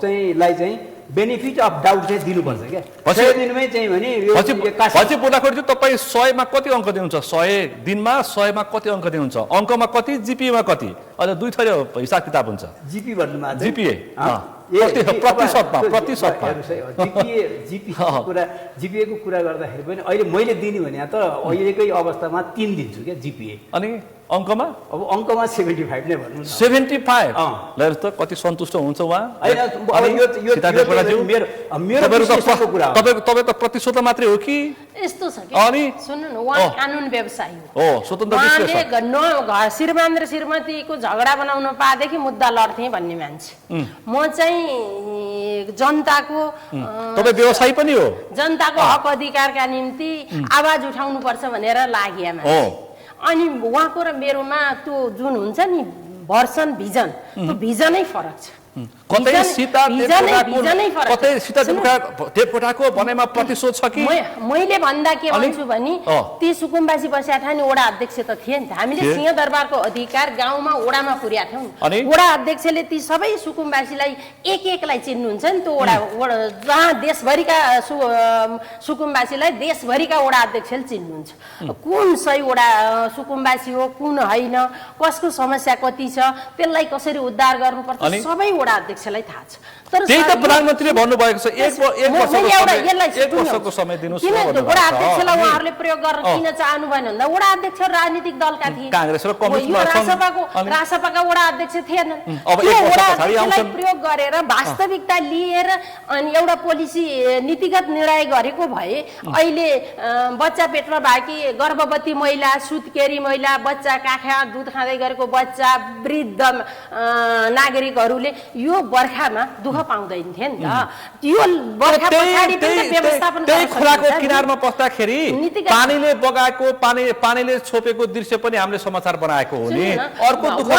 चाहिँ लाई चाहिँ बेनिफिट अफ डाउट चाहिँ दिनुपर्छ क्या। पछि दिनमै चाहिँ भने पछि बोल्दाखेरि चाहिँ तपाईँ 100 मा कति अङ्क दिनुहुन्छ? 100 दिनमा 100 मा कति अङ्क दिनुहुन्छ? अङ्कमा कति, जिपिएमा कति? अझ दुई थरी हिसाब किताब हुन्छ। जिपी भन्नुमा जिपिए जिपिएको कुरा गर्दाखेरि पनि अहिले मैले दिने भने त अहिलेकै अवस्थामा 3 दिन्छु क्या जिपिए। अनि अङ्कमा अब अङ्कमा 75 नै भन्नु। 75 ल त कति सन्तुष्ट हुन्छ उहाँ? तपाईँ त प्रतिशत मात्रै हो कि यस्तो छ कि सुन्नु न, उहाँ कानुन व्यवसायी हो, स्वतन्त्र उहाँले श्रीमान र श्रीमतीको झगडा बनाउन पाएदेखि मुद्दा लड्थे भन्ने मान्छे। म चाहिँ जनताको तपाईँ व्यवसायी पनि हो, जनताको हक अधिकारका निम्ति आवाज उठाउनु पर्छ भनेर लाग्या मान्छे। अनि उहाँको र मेरोमा त्यो जुन हुन्छ नि भर्सन भिजन, त्यो भिजनै फरक छ। कतै सीता देवकोटाको बनाइमा प्रतिशोध छ कि? मैले भन्दा के भन्छु भने ती सुकुम्बासी बसेका थिए नि, वडा अध्यक्ष त थिए नि त। हामीले सिंहदरबारको अधिकार गाउँमा वडामा पुर्याएको थियौँ नि। वडा अध्यक्षले ती सबै सुकुम्बासीलाई एक एकलाई चिन्नुहुन्छ नि। त्यो वडा जहाँ देशभरिका सुकुम्बासीलाई देशभरिका वडा अध्यक्षले चिन्नुहुन्छ। कुन सही वडा सुकुम्बासी हो, कुन होइन, कसको समस्या कति छ, त्यसलाई कसरी उद्धार गर्नुपर्छ सबै वडा अध्यक्षलाई थाहा छ। त्यही त प्रधानमन्त्रीले भन्नुभएको छ, एक वर्षको समय दिनुहोस्। किन वडा अध्यक्षलाई उहाँहरूले प्रयोग गर्न किन चाहनु भएन भन्दा वडा अध्यक्ष राजनीतिक दलका थिए, कांग्रेस र कम्युनिस्ट रासपाका वडा अध्यक्ष थिएनन्। त्यो वडा अध्यक्षलाई प्रयोग गरेर वास्तविकता लिएर अनि एउटा पोलिसी नीतिगत निर्णय गरेको भए अहिले बच्चा पेटमा भएकी गर्भवती महिला, सुत्केरी महिला, बच्चा काखा दुध खाँदै गरेको बच्चा, वृद्ध नागरिकहरूले यो बर्खामा दुःख पाउँदैन थिए नि त। यो बर्खा पछाडि पनि व्यवस्थापन गर्न खोलाको किनारमा बस्दाखेरि पानीले बगाएको पानीले छोपेको दृश्य पनि हामीले समाचार बनाएको हो नि। अर्को दुःख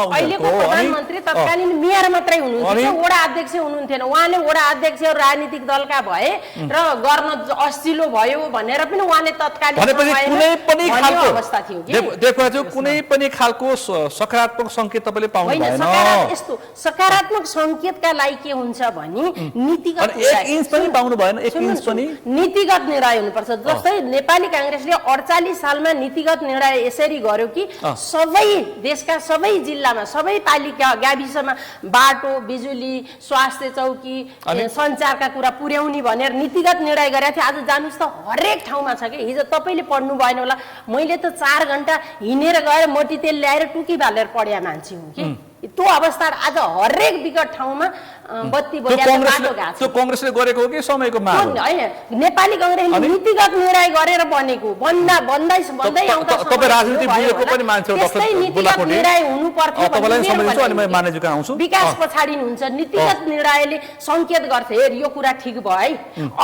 अहिलेको प्रधानमन्त्री तत्कालीन मेयर मात्रै हुनुहुन्थ्यो, वडा अध्यक्ष हुनुहुन्थेन। उहाँले वडा अध्यक्ष राजनीतिक दलका भए र गर्न असिलो भयो भनेर पनि उहाँले तत्कालीन अवस्था थियो। कुनै पनि खालको सकारात्मक संकेत तपाईँले पाउनु होइन, भएन। यस्तो सकारात्मक सङ्केतका लागि के हुन्छ भने नीतिगत अनि 1 इन्च पनि पाउनु भएन, 1 इन्च पनि। नीतिगत निर्णय हुनुपर्छ। जस्तै नेपाली काङ्ग्रेसले 48 सालमा नीतिगत निर्णय यसरी गर्यो कि सबै देशका सबै जिल्लामा, सबै पालिका गाविसमा बाटो, बिजुली, स्वास्थ्य चौकी, सञ्चारका कुरा पुर्याउने भनेर नीतिगत निर्णय गरेका थिए। आज जानुस् त हरेक ठाउँमा छ कि। हिजो तपाईँले पढ्नु भएन होला, मैले त 4 घण्टा हिँडेर गएर मोटी तेल ल्याएर टुकी बालेर पढ्या मान्छे हुँ कि। त्यो अवस्था आज हरेक विकट ठाउँमा बत्ती बाटो गएको छ। त्यो कांग्रेसले गरेको हो कि समयको माग हो? होइन, नेपाली कांग्रेसले नीतिगत निर्णय गरेर बनेको भन्दै आउँदा तपाईँ राजनीति बुझेको पनि मान्छे हो त्यस्तै नीतिगत निर्णय हुनुपर्थ्यो। तपाईलाई सम्झिन्छु अनि म मानेजुका आउँछु। विकास पछाडिनुहुन्छ। नीतिगत निर्णयले सङ्केत गर्थे यो कुरा ठिक भयो है,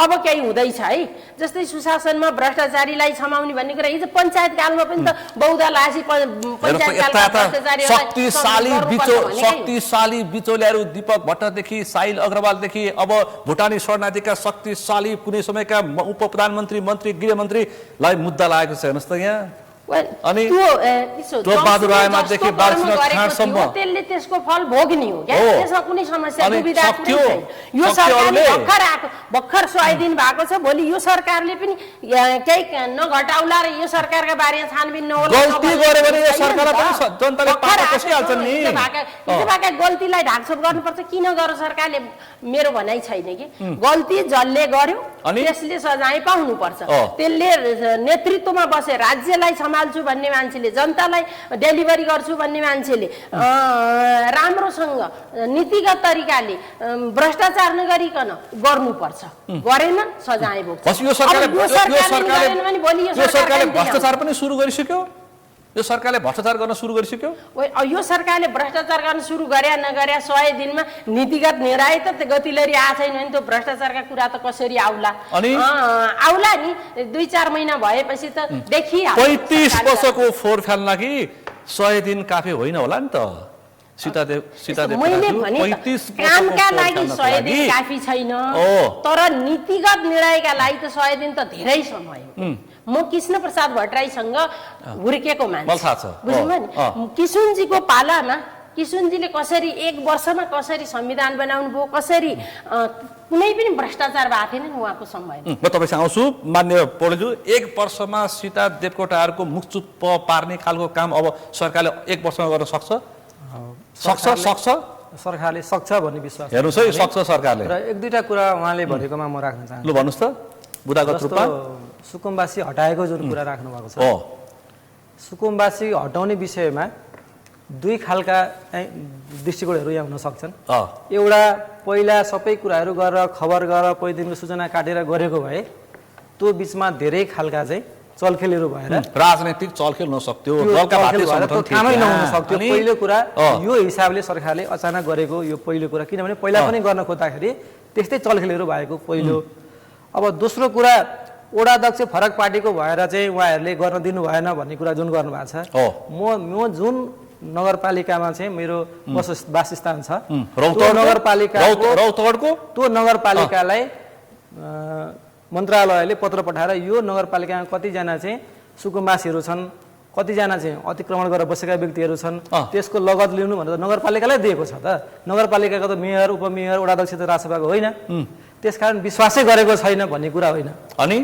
अब केही हुँदैछ है। जस्तै सुशासनमा भ्रष्टाचारीलाई क्षमाउने भन्ने कुरा हिजो पञ्चायत कालमा पनि त बौद्धालासी पञ्चायत कालमा शक्तिशाली बिचौलियाहरू दीपक भट्टदेखि साहिल अग्रवालदेखि अब भुटानी शरणार्थीका शक्तिशाली कुनै समयका उप प्रधानमन्त्री, मन्त्री, गृहमन्त्रीलाई मुद्दा लागेको छ हेर्नुहोस् त यहाँ। अनि बहादुर रायमाझदेखि बालकृष्ण खाँडसम्म त्यसले त्यसको फल भोग्ने हो क्या। त्यसमा कुनै समस्या दुविधा छैन। यो सरकारले भर्खर 100 दिन भएको छ। भोलि यो सरकारले पनि केही नघटाउला र यो सरकारका बारेमा छानबिन नहोला। गल्ती गर्यो भने यो सरकारलाई पनि जनताले पाटा कसिहाल्छन् नि। हिजोका गल्तीलाई ढाकछोप गर्नुपर्छ। किन गर्यो सरकारले? मेरो भनाइ छैन कि गल्ती जसले गर्यो त्यसले सजाय पाउनुपर्छ। त्यसले नेतृत्वमा बसे राज्यलाई सम्हाल्छु भन्ने मान्छेले, जनतालाई डेलिभरी गर्छु भन्ने मान्छेले राम्रोसँग नीतिगत तरिकाले भ्रष्टाचार नगरिकन गर्नुपर्छ। गरेन सजाय भोग्छ। यो सरकारले भ्रष्टाचार पनि सुरु गरिसक्यो। यो सरकारले भ्रष्टाचार गर्न सुरु गरिसक्यो। यो सरकारले भ्रष्टाचार गर्न सुरु गर्या नगर्या 100 दिनमा नीतिगत निर्णय त गतिलरी आएको छैन भने त्यो भ्रष्टाचारका कुरा त कसरी आउला? आउला नि 2-4 महिना भएपछि त देखिहाल्छ। 35 वर्षको फोहोर फाल्न कि 100 दिन काफी होइन होला नि त। मैले भने कामका लागि 100 दिन काफी छैन, तर नीतिगत निर्णयका लागि त 100 दिन त धेरै समय हो। म कृष्ण प्रसाद भट्टराईसँग हुर्केको मान्छे, बुझ्नुभयो नि। किशुनजीको पालामा किशुनजीले कसरी 1 वर्षमा कसरी संविधान बनाउनु भयो, कसरी कुनै पनि भ्रष्टाचार भएको थिएन उहाँको समयमा। म तपाईँसँग आउँछु मान्य पौडेलज्यू। 1 वर्षमा सीता देवकोटाहरूको मुखचुप पार्ने खालको काम अब सरकारले 1 वर्षमा गर्न सक्छ? सरकारले सक्छ भन्ने विश्वास हेर्नुहोस् है, सक्छ सरकारले। र 1-2टा कुरा उहाँले भनेकोमा म राख्न चाहन्छु। लु भन्नुहोस् त। बुदागत रूपमा सुकुम्बासी हटाएको जुन कुरा राख्नु भएको छ, सुकुम्बासी हटाउने विषयमा 2 खालका दृष्टिकोणहरू यहाँ हुन सक्छन्। एउटा पहिला सबै कुराहरू गरेर खबर गरेर पहिलो दिनको सूचना काटेर गरेको भए त्यो बिचमा धेरै खालका चाहिँ चलखेलहरू भएर राजनैतिक चलखेल नसक्थ्यो, कामै नहुन सक्थ्यो। पहिलो कुरा यो हिसाबले सरकारले अचानक गरेको यो पहिलो कुरा, किनभने पहिला पनि गर्न खोज्दाखेरि त्यस्तै चलखेलहरू भएको पहिलो। अब दोस्रो कुरा ओडाध्यक्ष फरक पार्टीको भएर चाहिँ उहाँहरूले गर्न दिनु भएन भन्ने कुरा जुन गर्नुभएको छ। म जुन नगरपालिकामा चाहिँ मेरो वासस्थान छ त्यो नगरपालिकालाई मन्त्रालयले पत्र पठाएर यो नगरपालिकामा कतिजना चाहिँ सुकुम्बासीहरू छन्, कतिजना चाहिँ अतिक्रमण गरेर बसेका व्यक्तिहरू छन्, त्यसको लगत लिनु भनेर नगरपालिकालाई दिएको छ। त नगरपालिकाको त मेयर, उपमेयर, वडाध्यक्ष त राजसभाको होइन। त्यसकारण विश्वासै गरेको छैन भन्ने कुरा होइन। अनि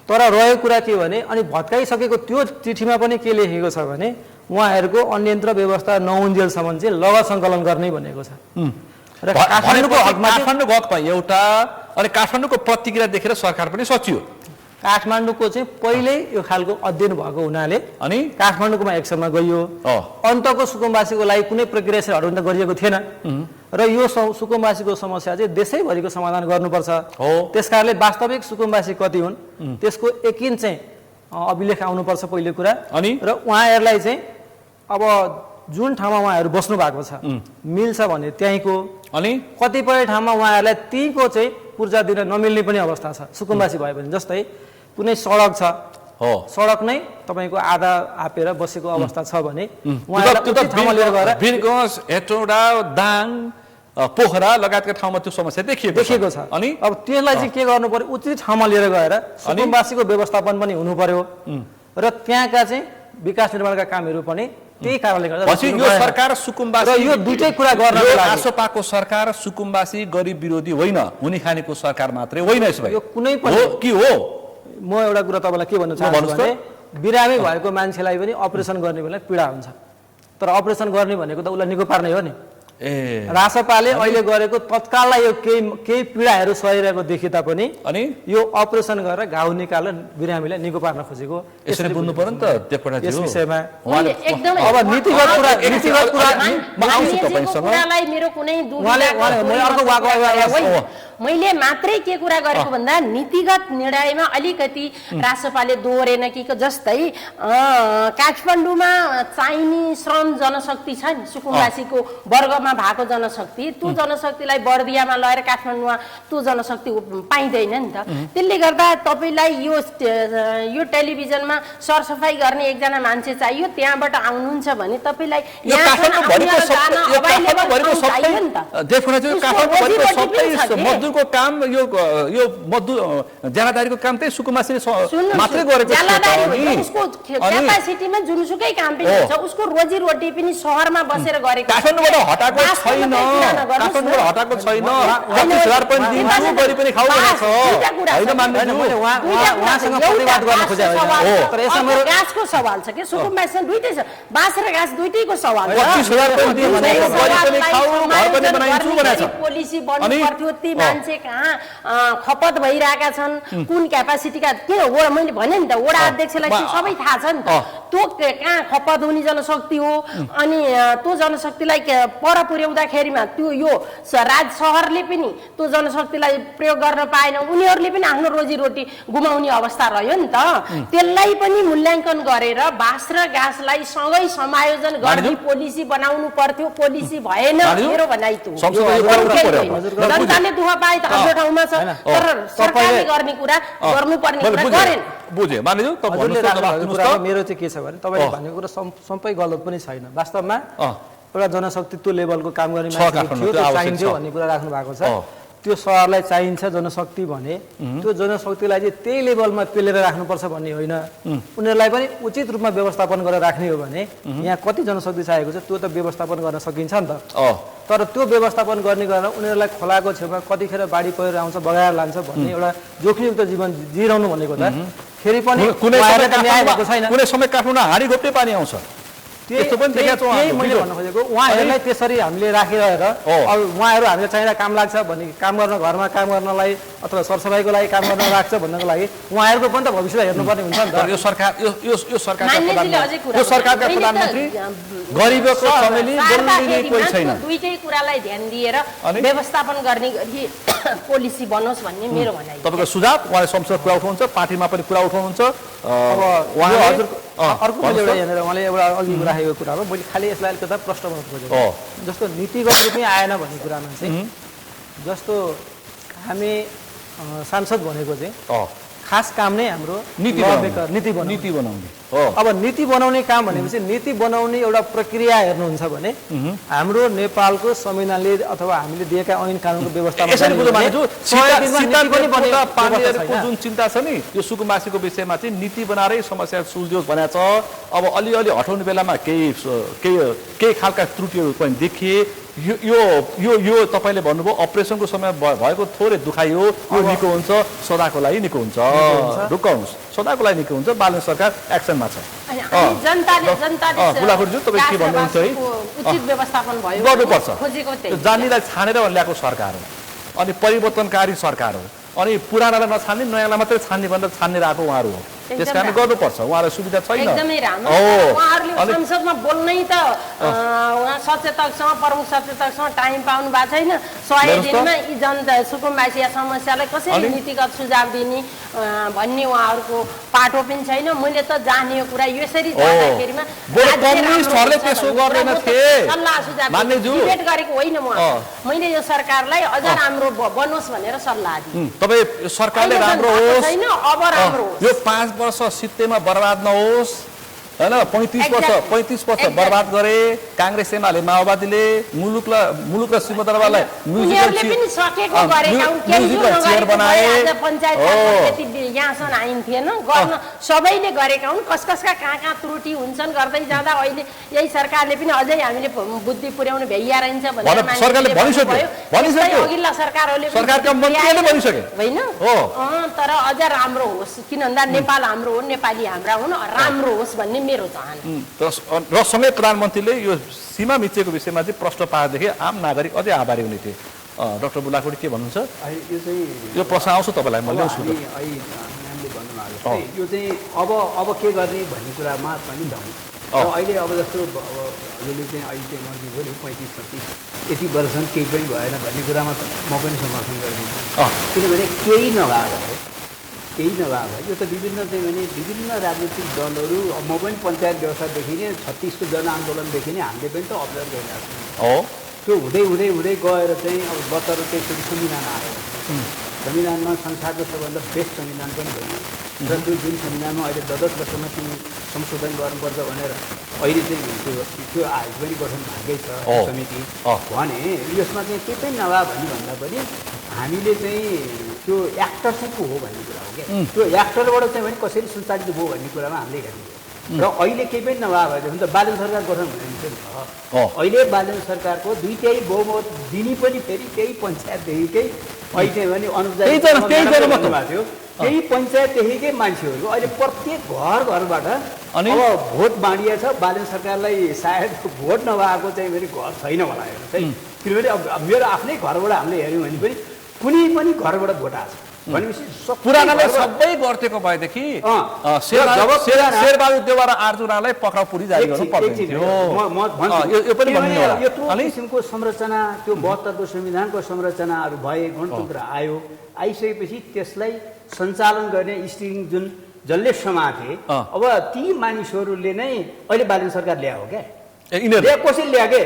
तर रहेको कुरा के भने अनि भत्काइसकेको त्यो चिठीमा पनि के लेखेको छ भने उहाँहरूको अन्यन्त्र व्यवस्था नहुन्जेलसम्म चाहिँ लगत सङ्कलन गर्ने भनेको छ। र काठमाडौँको हकमा एउटा अनि काठमाडौँको प्रतिक्रिया देखेर सरकार पनि सचियो। काठमाडौँको चाहिँ पहिल्यै यो खालको अध्ययन भएको हुनाले अनि काठमाडौँकोमा एक्सनमा गइयो। अन्तको सुकुम्बासीको लागि कुनै प्रक्रिया चाहिँ हटाउन गरिएको थिएन र यो सुकुम्बासीको समस्या चाहिँ देशैभरिको समाधान गर्नुपर्छ। त्यसकारणले वास्तविक सुकुम्बासी कति हुन् त्यसको यकिन चाहिँ अभिलेख आउनुपर्छ पहिलो कुरा। र उहाँहरूलाई चाहिँ अब जुन ठाउँमा उहाँहरू बस्नु भएको छ मिल्छ भने त्यहीँको, अनि कतिपय ठाउँमा उहाँहरूलाई त्यहीँको चाहिँ पूर्जा दिन नमिल्ने पनि अवस्था छ सुकुम्बासी भयो भने। जस्तै कुनै सडक छ, सडक नै तपाईँको आधा आपेर बसेको अवस्था छ भने पोखरा लगायतका ठाउँमा त्यो समस्या देखिएको छ। अनि अब त्यसलाई चाहिँ के गर्नु पर्यो, उचित ठाउँमा लिएर गएर सुकुम्बासीको व्यवस्थापन पनि हुनु पर्यो र त्यहाँका चाहिँ विकास निर्माणका कामहरू पनि त्यही कारणले गर्दा पछि यो सरकार सुकुम्बासी र यो दुईटै कुरा गर्नको लागि आसोपाको सरकार सुकुम्बासी गरिब विरोधी होइन, हुने खानेको सरकार मात्रै होइन। यसो भए यो कुनै पनि हो कि हो? म एउटा कुरा तपाईँलाई के भन्न चाहन्छु भने बिरामी भएको मान्छेलाई पनि अपरेसन गर्ने बेला पीडा हुन्छ, तर अपरेसन गर्ने भनेको त उसलाई निको पार्ने हो नि। रासपाले अहिले गरेको तत्काललाई यो केही पीडाहरू सहिरहेको देखि तापनि अनि यो अपरेसन गरेर घाउ निकालेर बिरामीलाई निको पार्न खोजेको यसरी बुझ्नु पर्यो नि त देवकोटाजी। यस विषयमा एकदमै अब नीतिगत कुरा म आउँछु तपाईसँग। कुरालाई मेरो कुनै दुःख मैले मात्रै के कुरा गरेको भन्दा नीतिगत निर्णयमा अलिकति रासपाले दोहोरेन कि जस्तै काठमाडौँमा चाहिने श्रम जनशक्ति छ नि सुकुम्बासीको वर्गमा भएको जनशक्ति, त्यो जनशक्तिलाई बर्दियामा लगेर काठमाडौँमा त्यो जनशक्ति पाइँदैन नि त। त्यसले गर्दा तपाईँलाई यो टेलिभिजनमा सरसफाइ गर्ने एकजना मान्छे चाहियो, त्यहाँबाट आउनुहुन्छ भने तपाईँलाई मजदुरको काम यो मजदुर ज्यालादारीको काम त्यही सुकुम्बासीले मात्रै गरेको उसको क्यापासिटीमा जुनसुकै काम पनि हुन्छ, उसको रोजीरोटी पनि सहरमा बसेर गरेको काठमाडौँबाट हटाएको छैन, काठमाडौँबाट हटाएको छैन, 25,000 पनि दिन्छु गरी पनि खाऊ भनेको छ हैन मान्नु। उहाँसँग प्रतिवाद गर्न खोजे हो, तर यसमा मेरो गाँसको सवाल छ के सुकुम्बासीमा दुईटै छ, बाँस र घाँस दुईटैको सवाल छ। 25,000 पनि दिन्छु गरी पनि खाऊ घर पनि बनाइन्छु भनेको छ। पोलिसी बन्नु पर्थ्यो, ती मान्छे कहाँ खपत भइरहेका छन्, कुन क्यापासिटीका के हो मैले भने नि त वडा अध्यक्षलाई सबै थाहा छ नि त, त्यो कहाँ खपत हुने जनशक्ति हो। अनि त्यो जनशक्तिलाई पर पुर्याउँदाखेरिमा त्यो यो शहरले पनि त्यो जनशक्तिलाई प्रयोग गर्न पाएन, उनीहरूले पनि आफ्नो रोजीरोटी गुमाउने अवस्था रह्यो नि त। त्यसलाई पनि मूल्याङ्कन गरेर बाँस र घाँसलाई सँगै समायोजन गर्ने पोलिसी बनाउनु पर्थ्यो, पोलिसी भएन मेरो भनाइ त्यो। जनताले दुःख पाए त आफ्नो ठाउँमा छ, तर सरकारले गर्ने कुरा गर्नुपर्ने कुरा गरेन। बुझे मानिजु त मेरो चाहिँ के छ भने तपाईँले भनेको कुरा सबै गलत पनि छैन। वास्तवमा एउटा जनशक्ति त्यो लेभलको काम गर्ने मान्छे थियो, त्यो चाहिन्थ्यो भन्ने कुरा राख्नु भएको छ। त्यो सहरलाई चाहिन्छ जनशक्ति भने त्यो जनशक्तिलाई चाहिँ त्यही लेभलमा पेलेर राख्नुपर्छ भन्ने होइन, उनीहरूलाई पनि उचित रूपमा व्यवस्थापन गरेर राख्ने हो भने यहाँ कति जनशक्ति चाहिएको छ त्यो त व्यवस्थापन गर्न सकिन्छ नि त। तर त्यो व्यवस्थापन गर्ने गरेर उनीहरूलाई खोलाको छेउमा कतिखेर बाढी पहिरो आउँछ बगाएर लान्छ भन्ने एउटा जोखिमयुक्त जीवन जिराउनु भनेको त फेरि पनि न्याय भएको छैन। कुनै समय काठमाडौँमा हाडी घोप्टे पानी आउँछ, त्यस्तो पनि देखेको छौँ। मैले भन्न खोजेको उहाँहरूलाई त्यसरी हामीले राखिरहेर अब उहाँहरू हामीलाई चाहिँदा काम लाग्छ भने काम गर्न घरमा काम गर्नलाई अथवा सरसफाइको लागि काम गर्न राख्छ भन्नको लागि उहाँहरूको पनि त भविष्यलाई हेर्नुपर्ने हुन्छ नि त। यो सरकार यो सरकारका प्रधानमन्त्री गरिबको चमेली बोल्ने कोही छैन। दुईटै कुरालाई ध्यान दिएर व्यवस्थापन गर्ने गरी पोलिसी बनोस् भन्ने मेरो भनाइ। तपाईँको सुझाव उहाँले संसद कुरा उठाउनुहुन्छ, पार्टीमा पनि कुरा उठाउनुहुन्छ। अब उहाँले अर्को मैले एउटा यहाँनिर उहाँले एउटा अघि राखेको कुरा हो, मैले खालि यसलाई अलिकति प्रश्न गर्न खोजेको जस्तो नीतिगत रूपमै आएन भन्ने कुरामा चाहिँ जस्तो हामी सांसद भनेको चाहिँ खास काम नै हाम्रो नीति बनाउने। अब नीति बनाउने काम भनेपछि नीति बनाउने एउटा प्रक्रिया हेर्नुहुन्छ भने हाम्रो नेपालको संविधानले अथवा हामीले दिएका ऐन कानुनको व्यवस्थामा जुन चिन्ता छ नि यो सुकुम्बासीको विषयमा चाहिँ नीति बनाएरै समस्या सुल्झोस् भनेको छ। अब अलिअलि हटाउने बेलामा केही खालका त्रुटिहरू पनि देखिए। यो तपाईँले भन्नुभयो अपरेसनको समय भएको थोरै दुखाइ हो, यो निको हुन्छ, सदाको लागि निको हुन्छ, ढुक्क हुन्छ, सदाको लागि निको हुन्छ। बालन सरकार एक्सनमा छ। गुलाबरज्यू तपाईँ के भन्नुहुन्छ है? उचित व्यवस्थापन भयो गर्नुपर्छ। खोजेको जान्नेलाई छानेर ल्याएको सरकार हो अनि परिवर्तनकारी सरकार हो अनि पुरानालाई नछान्ने नयाँलाई मात्रै छान्ने भनेर छान्ने आएको उहाँहरू हो। त्यस कारण गर्नुपर्छ, उहाँलाई सुविधा छैन। एकदमै राम्रो उहाँहरूले संसदमा बोल्नै त उहाँ सचेतकसँग प्रमुख सचेतकसँग टाइम पाउनु भएको छैन। 100 दिनमा यी जनता सुकुम्बासी समस्यालाई कसरी नीतिगत सुझाव दिने भन्ने उहाँहरूको पाटो पनि छैन। मैले त जानेको कुरा यसरी जाँदाखेरिमा कम्युनिस्टहरूले त्यसो गर्दैन थिए, सल्लाह सुझाव डिबेट गरेको होइन। मैले यो सरकारलाई अझ राम्रो बनोस् भनेर सल्लाह दिएँ। तपाईँ सरकारले राम्रो होस् छैन अब राम्रो यो 5 वर्ष सित्तैमा बर्बाद नहोस्, हैन 35 वर्ष बर्बाद गरे कांग्रेस एमाले माओवादीले मुलुक र सिमदरबारलाई उनीहरूले पनि सकेको गरेका हुन् केही चेयर बनाए पञ्चायत त्यति यहाँसम्म आइन्थेन गर्न सबैले गरेका हुन् कसका कहाँ त्रुटि हुन्छन् गर्दै जाँदा अहिले यही सरकारले पनि अझै हामीले बुद्धि पुर्याउनु भ्याइया रहन्छ भनेर सरकारले भनिसक्यो अघिल्ला सरकारहरूले सरकारका मन्त्रीले भनिसके होइन तर अझ राम्रो होस् किन भन्दा नेपाल हाम्रो हो नेपाली हाम्रा हुन् राम्रो होस् भन्ने मेरो चाहना र सँगै प्रधानमन्त्रीले यो सीमा मिचेको विषयमा चाहिँ प्रश्न पाएदेखि आम नागरिक अझै आभारी हुने थिए डाक्टर बुलाकोटी के भन्नुहुन्छ यो चाहिँ यो प्रश्न आउँछ तपाईँलाई म ल्याउँछु यो चाहिँ अब के गर्ने भन्ने कुरामा पनि जाउँ अहिले अब जस्तो हजुरले चाहिँ अहिले चाहिँ मर्जी भयो 35-36 यति वर्षसम्म केही पनि भएन भन्ने कुरामा म पनि समर्थन गरिदिन्छु किनभने केही नभए यो त विभिन्न राजनीतिक दलहरू म पनि पञ्चायत व्यवस्थादेखि नै 36को जनआन्दोलनदेखि नै हामीले पनि त अब्जर्भ गरिरहेको छौँ त्यो हुँदै गएर चाहिँ अब 72 त्यसरी संविधान आयो संविधानमा संसारको सबभन्दा बेस्ट संविधान पनि भयो र त्यो जुन संविधानमा अहिले 10 वर्षमा चाहिँ संशोधन गर्नुपर्छ भनेर अहिले चाहिँ त्यो आयोग पनि गठन भएकै छ समिति भने यसमा चाहिँ केही पनि नभए भन्दा पनि हामीले चाहिँ त्यो एक्टर चाहिँ को हो भन्ने कुरा हो क्या त्यो एक्टरबाट चाहिँ भने कसरी सञ्चालित भयो भन्ने कुरामा हामीले हेर्नु र अहिले केही पनि नभए भने त बालन सरकार गठन भइन्छ नि त अहिले बालन सरकारको 2/3 बहुमत दिने पनि फेरि त्यही पञ्चायतदेखिकै अहिले भने अनुदान थियो त्यही पञ्चायतदेखिकै मान्छेहरू अहिले प्रत्येक घरबाट अब भोट बाँडिएछ बालन सरकारलाई सायद भोट नभएको चाहिँ फेरि घर छैन होला हेर्नु चाहिँ किनभने अब मेरो आफ्नै घरबाट हामीले हेऱ्यौँ भने पनि कुनै पनि घरबाट भोट आएको छ भनेपछि पुरानाले सबै गर्थेको भएदेखि शेरबहादुर देउवा र आर्जुनालाई पक्राउ पुरी जारी गर्नु पर्दैन यो पनि भन्नु होला यो किसिमको संरचना त्यो 72 को संविधानको संरचनाहरू भए गणतन्त्र आइसकेपछि त्यसलाई सञ्चालन गर्ने स्टिरिङ जुन जसले समाते अब ती मानिसहरूले नै अहिले बालन सरकार ल्यायो क्या कसैले ल्याए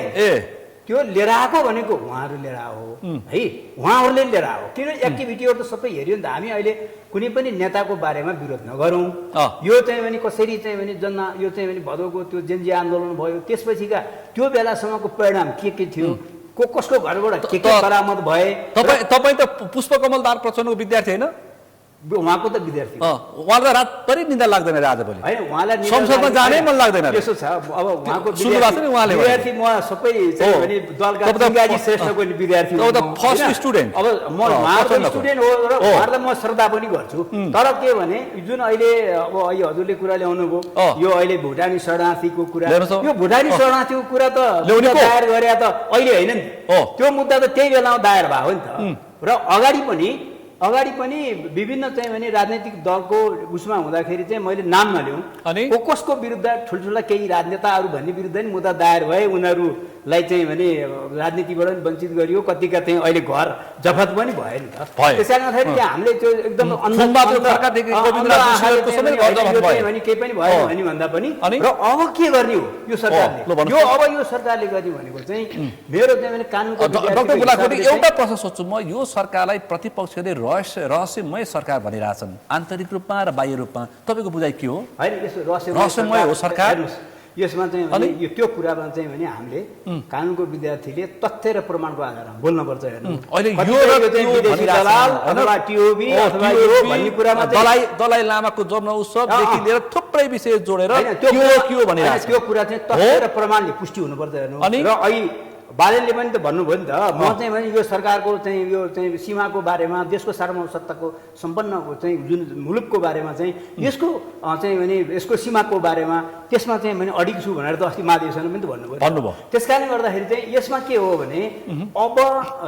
त्यो लिएर आएको भनेको उहाँहरू लिएर आयो है उहाँहरूले लिएर आयो किन एक्टिभिटीहरू त सबै हेऱ्यो नि त हामी अहिले कुनै पनि नेताको बारेमा विरोध नगरौँ यो चाहिँ भने कसरी चाहिँ भने यो चाहिँ भने भदौको त्यो जेनजी आन्दोलन भयो त्यसपछिका त्यो बेलासम्मको परिणाम के थियो कसको घरबाट के बरामद भए तपाईँ त पुष्पकमल दार प्रचण्डको विद्यार्थी होइन उहाँको त विद्यार्थी उहाँलाई रातभरि निन्दा लाग्दैन रे आजभोलि होइन उहाँलाई संसदमा जानै मन लाग्दैन त्यसो छ अब उहाँको विद्यार्थी म सबै चाहिँ भने दलका सिंगाजी श्रेष्ठको विद्यार्थी हो फर्स्ट स्टुडेन्ट अब म उहाँको स्टुडेन्ट हो र उहाँलाई म श्रद्धा पनि गर्छु तर के भने जुन अहिले अब अहिले हजुरले कुरा ल्याउनु भयो यो अहिले भुटानी शरणार्थीको कुरा यो भुटानी शरणार्थीको कुरा त दायर गरे त अहिले होइन नि त्यो मुद्दा त त्यही बेलामा दायर भयो नि त र अगाडि पनि विभिन्न चाहिँ भने राजनैतिक दलको उसमा हुँदाखेरि चाहिँ मैले नाम नलिउँ कसको विरुद्ध ठुल्ठुला केही राजनेताहरू भन्ने विरुद्ध नि मुद्दा दायर भए उनीहरूलाई चाहिँ भने राजनीतिबाट पनि वञ्चित गरियो कतिका चाहिँ अहिले घर जफत पनि भयो नि त त्यसै गर्दाखेरि हामीले त्यो एकदम केही पनि भयो भने भन्दा पनि र अब के गर्ने हो यो सरकारले यो सरकारले गर्ने भनेको चाहिँ मेरो चाहिँ भने कानुनको डाक्टर बुलाकोटी एउटा प्रश्न सोध्छु म यो सरकारलाई प्रतिपक्षले रहस्यमय सरकार भनिरहेछन् आन्तरिक रूपमा र बाह्य रूपमा तपाईँको बुझाइ के हो होइन यसो रहस्यमय हो सरकार यसमा चाहिँ यो त्यो कुरामा चाहिँ भने हामीले कानुनको विद्यार्थीले तथ्य र प्रमाणको आधारमा बोल्नुपर्छ हेर्नु अहिले यो विदेशी दलाल अथवा टिओबी अथवा यो भन्ने कुरामा दलाइ लामाको जन्म उत्सवदेखि लिएर थुप्रै विषय जोडेर के हो भनिरहेको त्यो कुरा चाहिँ तथ्य र प्रमाणले पुष्टि हुनुपर्छ हेर्नु र अहिले बालनले पनि त भन्नुभयो नि त म चाहिँ भने यो सरकारको चाहिँ यो चाहिँ सीमाको बारेमा देशको सार्वभौमसत्ताको सम्पन्न चाहिँ जुन मुलुकको बारेमा चाहिँ यसको चाहिँ भने यसको सीमाको बारेमा त्यसमा चाहिँ भने अडिग छु भनेर त अस्ति महाधिवेशनमा पनि त भन्नुभयो त्यस कारणले गर्दाखेरि चाहिँ यसमा के हो भने अब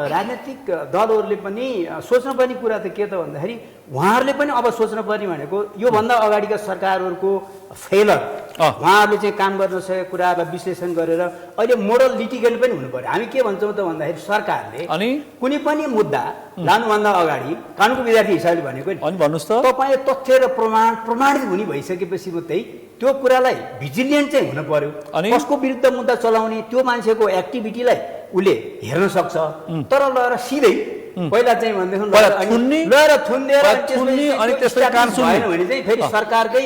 राजनीतिक दलहरूले पनि सोच्नुपर्ने कुरा त के त भन्दाखेरि उहाँहरूले पनि अब सोच्नुपर्ने भनेको योभन्दा अगाडिका सरकारहरूको फेलर उहाँहरूले चाहिँ काम गर्न सकेको कुरालाई विश्लेषण गरेर अहिले मोडल लिटिगेन्ट पनि हुनु पर्यो हामी के भन्छौँ त भन्दाखेरि सरकारले कुनै पनि मुद्दा लानुभन्दा अगाडि कानुनको विद्यार्थी हिसाबले भनेको नि भन्नुहोस् त तपाईँ तथ्य र प्रमाणित हुने भइसकेपछि मात्रै त्यो कुरालाई भिजिलियन्ट चाहिँ हुनु पर्यो कसको विरुद्ध मुद्दा चलाउने त्यो मान्छेको एक्टिभिटीलाई उसले हेर्न सक्छ तर ल सिधै पहिला चाहिँ भनेदेखि अनि त्यसपछि कान सुन्ने भने चाहिँ फेरि सरकारकै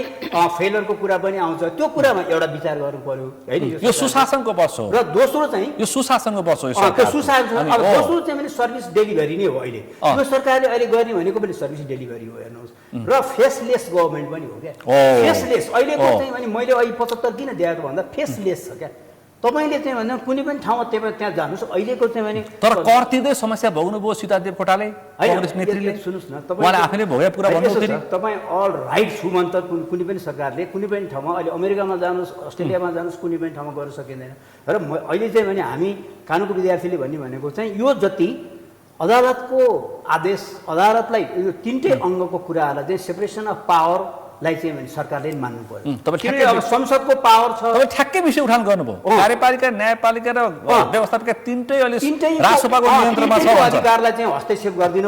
फेलरको कुरा पनि आउँछ त्यो कुरामा एउटा विचार गर्नु पर्यो हैन यो सुशासनको वर्ष हो र दोस्रो चाहिँ यो सुशासनको वर्ष हो त्यो सुशासन अब दोस्रो चाहिँ भने सर्भिस डेलिभरी नै हो अहिले यो सरकारले अहिले गर्ने भनेको पनि सर्भिस डेलिभरी हो हेर्नुहोस् र फेसलेस गभर्नमेन्ट पनि हो क्या फेसलेस अहिलेको चाहिँ भने मैले अहिले 75 किन दिएको भन्दा फेसलेस छ क्या तपाईले चाहिँ भन्दा कुनै पनि ठाउँमा त्यहाँ जानुस् अहिलेको चाहिँ भने तर कर तिर्दै समस्या भोग्नुभयो सीतादेव कोटाले कांग्रेस नेतृत्वले सुन्नुस् न उहाँले आफैले भोगे पुरा भन्नुहुन्थ्यो नि तपाई अल राइट छु भन्छ कुनै पनि सरकारले कुनै पनि ठाउँमा अहिले अमेरिकामा जानुस् अस्ट्रेलियामा जानुस् कुनै पनि ठाउँमा गर्न सकिँदैन र अहिले चाहिँ भने हामी कानुनको विद्यार्थीले भन्ने भनेको चाहिँ यो जति अदालतको आदेश अदालतलाई यो तीनटै अङ्गको कुराहरूलाई चाहिँ सेपरेसन अफ पावर लाई चाहिँ भने सरकारले मान्नु पर्यो अब संसदको पावर छ तपाईँ ठ्याक्कै विषय उठान गर्नुभयो कार्यपालिका न्यायपालिका र व्यवस्थापिका तीनटै अहिले राष्ट्रसभाको नियन्त्रणमा छ अधिकारलाई चाहिँ हस्तक्षेप गर्दिनु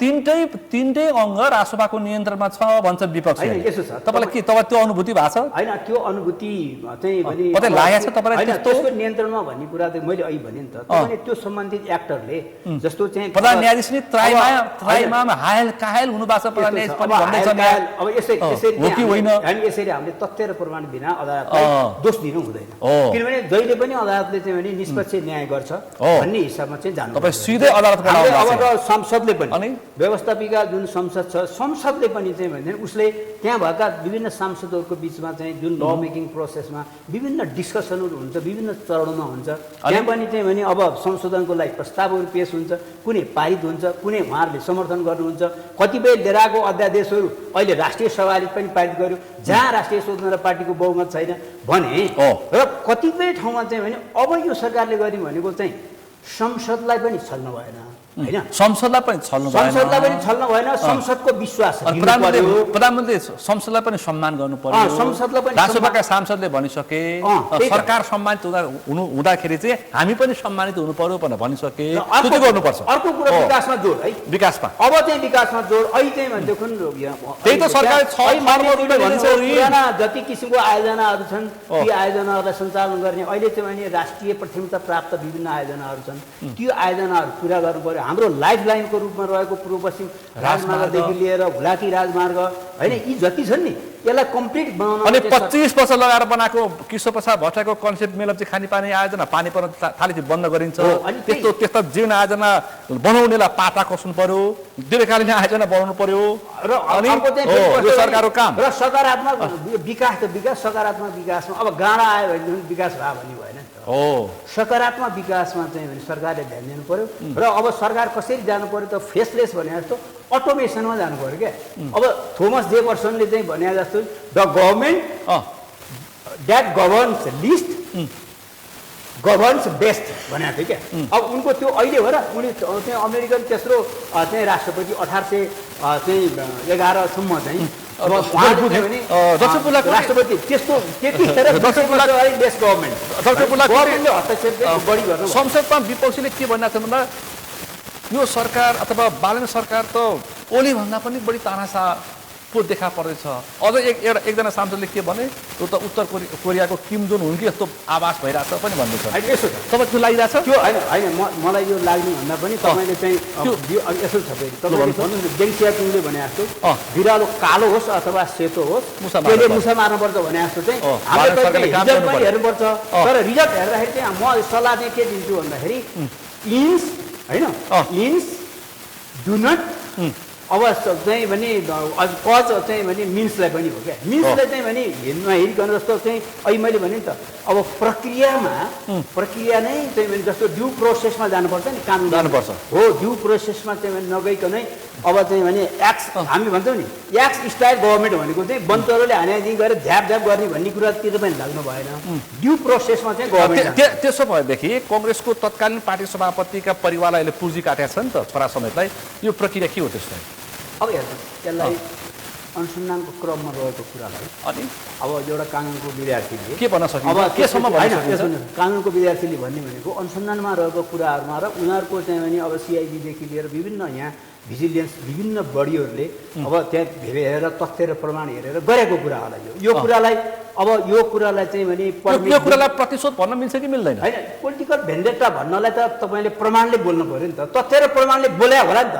तीनटै अङ्ग राष्ट्रसभाको नियन्त्रणमा छ भन्छ विपक्षले यसो छ तपाईलाई के तपाईँ त्यो अनुभूति भएको छ हैन त्यो अनुभूति चाहिँ भने कतै लागेको छ तपाईलाई त्यसको नियन्त्रणमा भन्ने कुरा चाहिँ मैले अहिले भने नि त तपाईले त्यो सम्बन्धित एक्टरले जस्तो चाहिँ प्रधान न्यायाधीश नि त्राइमा हायल कायल हुनु भएको छ प्रधान न्यायाधीश पनि भन्दै छ अब यसरी हामीले तथ्य र प्रमाण बिना अदालतलाई दोष दिनु हुँदैन किनभने जहिले पनि अदालतले चाहिँ भने निष्पक्ष न्याय गर्छ भन्ने हिसाबमा चाहिँ जानु तपाईँ सिधै अदालतमा अब संसदले पनि व्यवस्थापिका जुन संसद छ संसदले पनि चाहिँ भने उसले त्यहाँ भएका विभिन्न सांसदहरूको बिचमा चाहिँ जुन ल मेकिङ प्रोसेसमा विभिन्न डिस्कसनहरू हुन्छ विभिन्न चरणमा हुन्छ त्यहाँ पनि चाहिँ भने अब संशोधनको लागि प्रस्तावहरू पेश हुन्छ कुनै पारित हुन्छ कुनै उहाँहरूले समर्थन गर्नुहुन्छ कतिपय लिएर आएको अध्यादेशहरू अहिले राष्ट्रिय सभाले पनि पारित गर्यो जहाँ राष्ट्रिय स्वतन्त्र पार्टीको बहुमत छैन भने र कतिपय ठाउँमा चाहिँ भने अब यो सरकारले गर्ने भनेको चाहिँ संसदलाई पनि छल्न भएन हैन संसदलाई पनि छल्नु भएन संसदको विश्वास प्रधानमन्त्री संसदलाई पनि सम्मान गर्नु पर्यो संसदलाई पनि राष्ट्रसभाका सांसदले भनिसके सरकार सम्मानित हुँदाखेरि चाहिँ हामी पनि सम्मानित हुनु पर्यो भनेर भनिसके त्यो गर्नुपर्छ अर्को कुरा विकासमा जोड है विकासमा अब चाहिँ विकासमा जोड अहिले चाहिँ भनेदेखि त्यही त सरकारले 6 पुराना जति किसिमको आयोजनाहरू छन् ती आयोजनाहरूलाई सञ्चालन गर्ने अहिले चाहिँ भने राष्ट्रिय प्राथमिकता प्राप्त विभिन्न आयोजनाहरू छन् त्यो आयोजनाहरू पुरा गर्नु पर्यो हाम्रो लाइफ लाइनको रूपमा रहेको पूर्व पश्चिम राजमार्गदेखि लिएर हुलाकी राजमार्ग हैन यी जति छन् नि यसलाई कम्प्लिट बनाउन अनि 25 वर्ष लगाएर बनाएको किशोर प्रसाद भट्टराईको कन्सेप्ट मेलम्ची खानेपानी आयोजना पानी पर्न थालेपछि बन्द गरिन्छ त्यस्ता जीवन आयोजना बनाउनेलाई पाटा कस्नु पर्यो दीर्घकालीन आयोजना बनाउनु पर्यो र अनि यो सरकारको काम र सकारात्मक विकास त विकास सकारात्मक विकासमा अब गाडा आयो भने विकास भयो भन्ने भएन हो सकारात्मक विकासमा चाहिँ भने सरकारले ध्यान दिनु पर्यो र अब सरकार कसरी जानु पर्यो त फेसलेस भने जस्तो अटोमेसनमा जानु पर्यो क्या अब थोमस जेफरसनले चाहिँ भने जस्तो the government that governs least governs best भनेको थियो क्या अब उनको त्यो अहिले हो र उनी चाहिँ अमेरिकन तेस्रो चाहिँ राष्ट्रपति 1811 सम्म चाहिँ अब राष्ट्रपति त्यस्तो त्यतिखेर बेस्ट गभर्नमेन्टले हस्तक्षेप बढी गर्नु संसदमा विपक्षीले के भनिरहेको छ भन्दा यो सरकार अथवा बालन सरकार त ओली भन्दा पनि बढी तानासा पो देखा पर्दैछ अझ एकजना सांसदले के भने त्यो त उत्तर कोरियाको किम जोन हुन् कि जस्तो आवाज भइरहेछ पनि भन्दैछ यसो तपाईँ त्यो लागिरहेछ त्यो होइन मलाई यो लाग्ने भन्दा पनि तपाईँले चाहिँ यसो छ फेरि तपाईँले भन्नुहुन्छ डेङ सियापिङले भने जस्तो बिरालो कालो होस् अथवा सेतो होस् त्यसले मुसा मार्नुपर्छ भने जस्तो चाहिँ हामीले रिजल्ट पनि हेर्नुपर्छ तर रिजल्ट हेर्दाखेरि चाहिँ म सल्लाह चाहिँ के दिन्छु भन्दाखेरि इन्स होइन इन्स डु नट अब चाहिँ भने कज चाहिँ भने मिन्सलाई पनि हो क्या मिन्सलाई चाहिँ भने हेरिकन जस्तो चाहिँ अहिले मैले भने नि त अब प्रक्रिया नै चाहिँ भने जस्तो ड्यू प्रोसेसमा जानुपर्छ नि कानुन जानुपर्छ हो ड्यू प्रोसेसमा चाहिँ भने नगइकनै अब चाहिँ भने एक्स हामी भन्छौँ नि एक्स स्टाइल गभर्नमेन्ट भनेको चाहिँ बन्तरोले हानेदेखि गएर झ्याप गर्ने भन्ने कुरातिर पनि लाग्नु भएन ड्यू प्रोसेसमा चाहिँ गभर्नमेन्ट त्यसो भएदेखि कङ्ग्रेसको तत्कालीन पार्टी सभापतिका परिवारलाई अहिले पुँजी काटेको छ नि त छोरा समेतलाई यो प्रक्रिया के हो त्यसलाई अब हेर्नुहोस् त्यसलाई अनुसन्धानको क्रममा रहेको कुरालाई अनि अब एउटा कानुनको विद्यार्थीले के भन्न सकिन्छ अब केसम्म कानुनको विद्यार्थीले भन्ने भनेको अनुसन्धानमा रहेको कुराहरूमा र उनीहरूको चाहिँ भने अब सिआइडीदेखि लिएर विभिन्न यहाँ भिजिलेन्स विभिन्न बडीहरूले अब त्यहाँ हेरेर तथ्य र प्रमाण हेरेर गरेको कुरा होला यो कुरालाई अब यो कुरालाई चाहिँ भने यो कुरालाई प्रतिशोध भन्न मिल्छ कि मिल्दैन होइन पोलिटिकल भेन्डेटा भन्नलाई त तपाईँले प्रमाणले बोल्नु पऱ्यो नि त तथ्य र प्रमाणले बोले होला नि त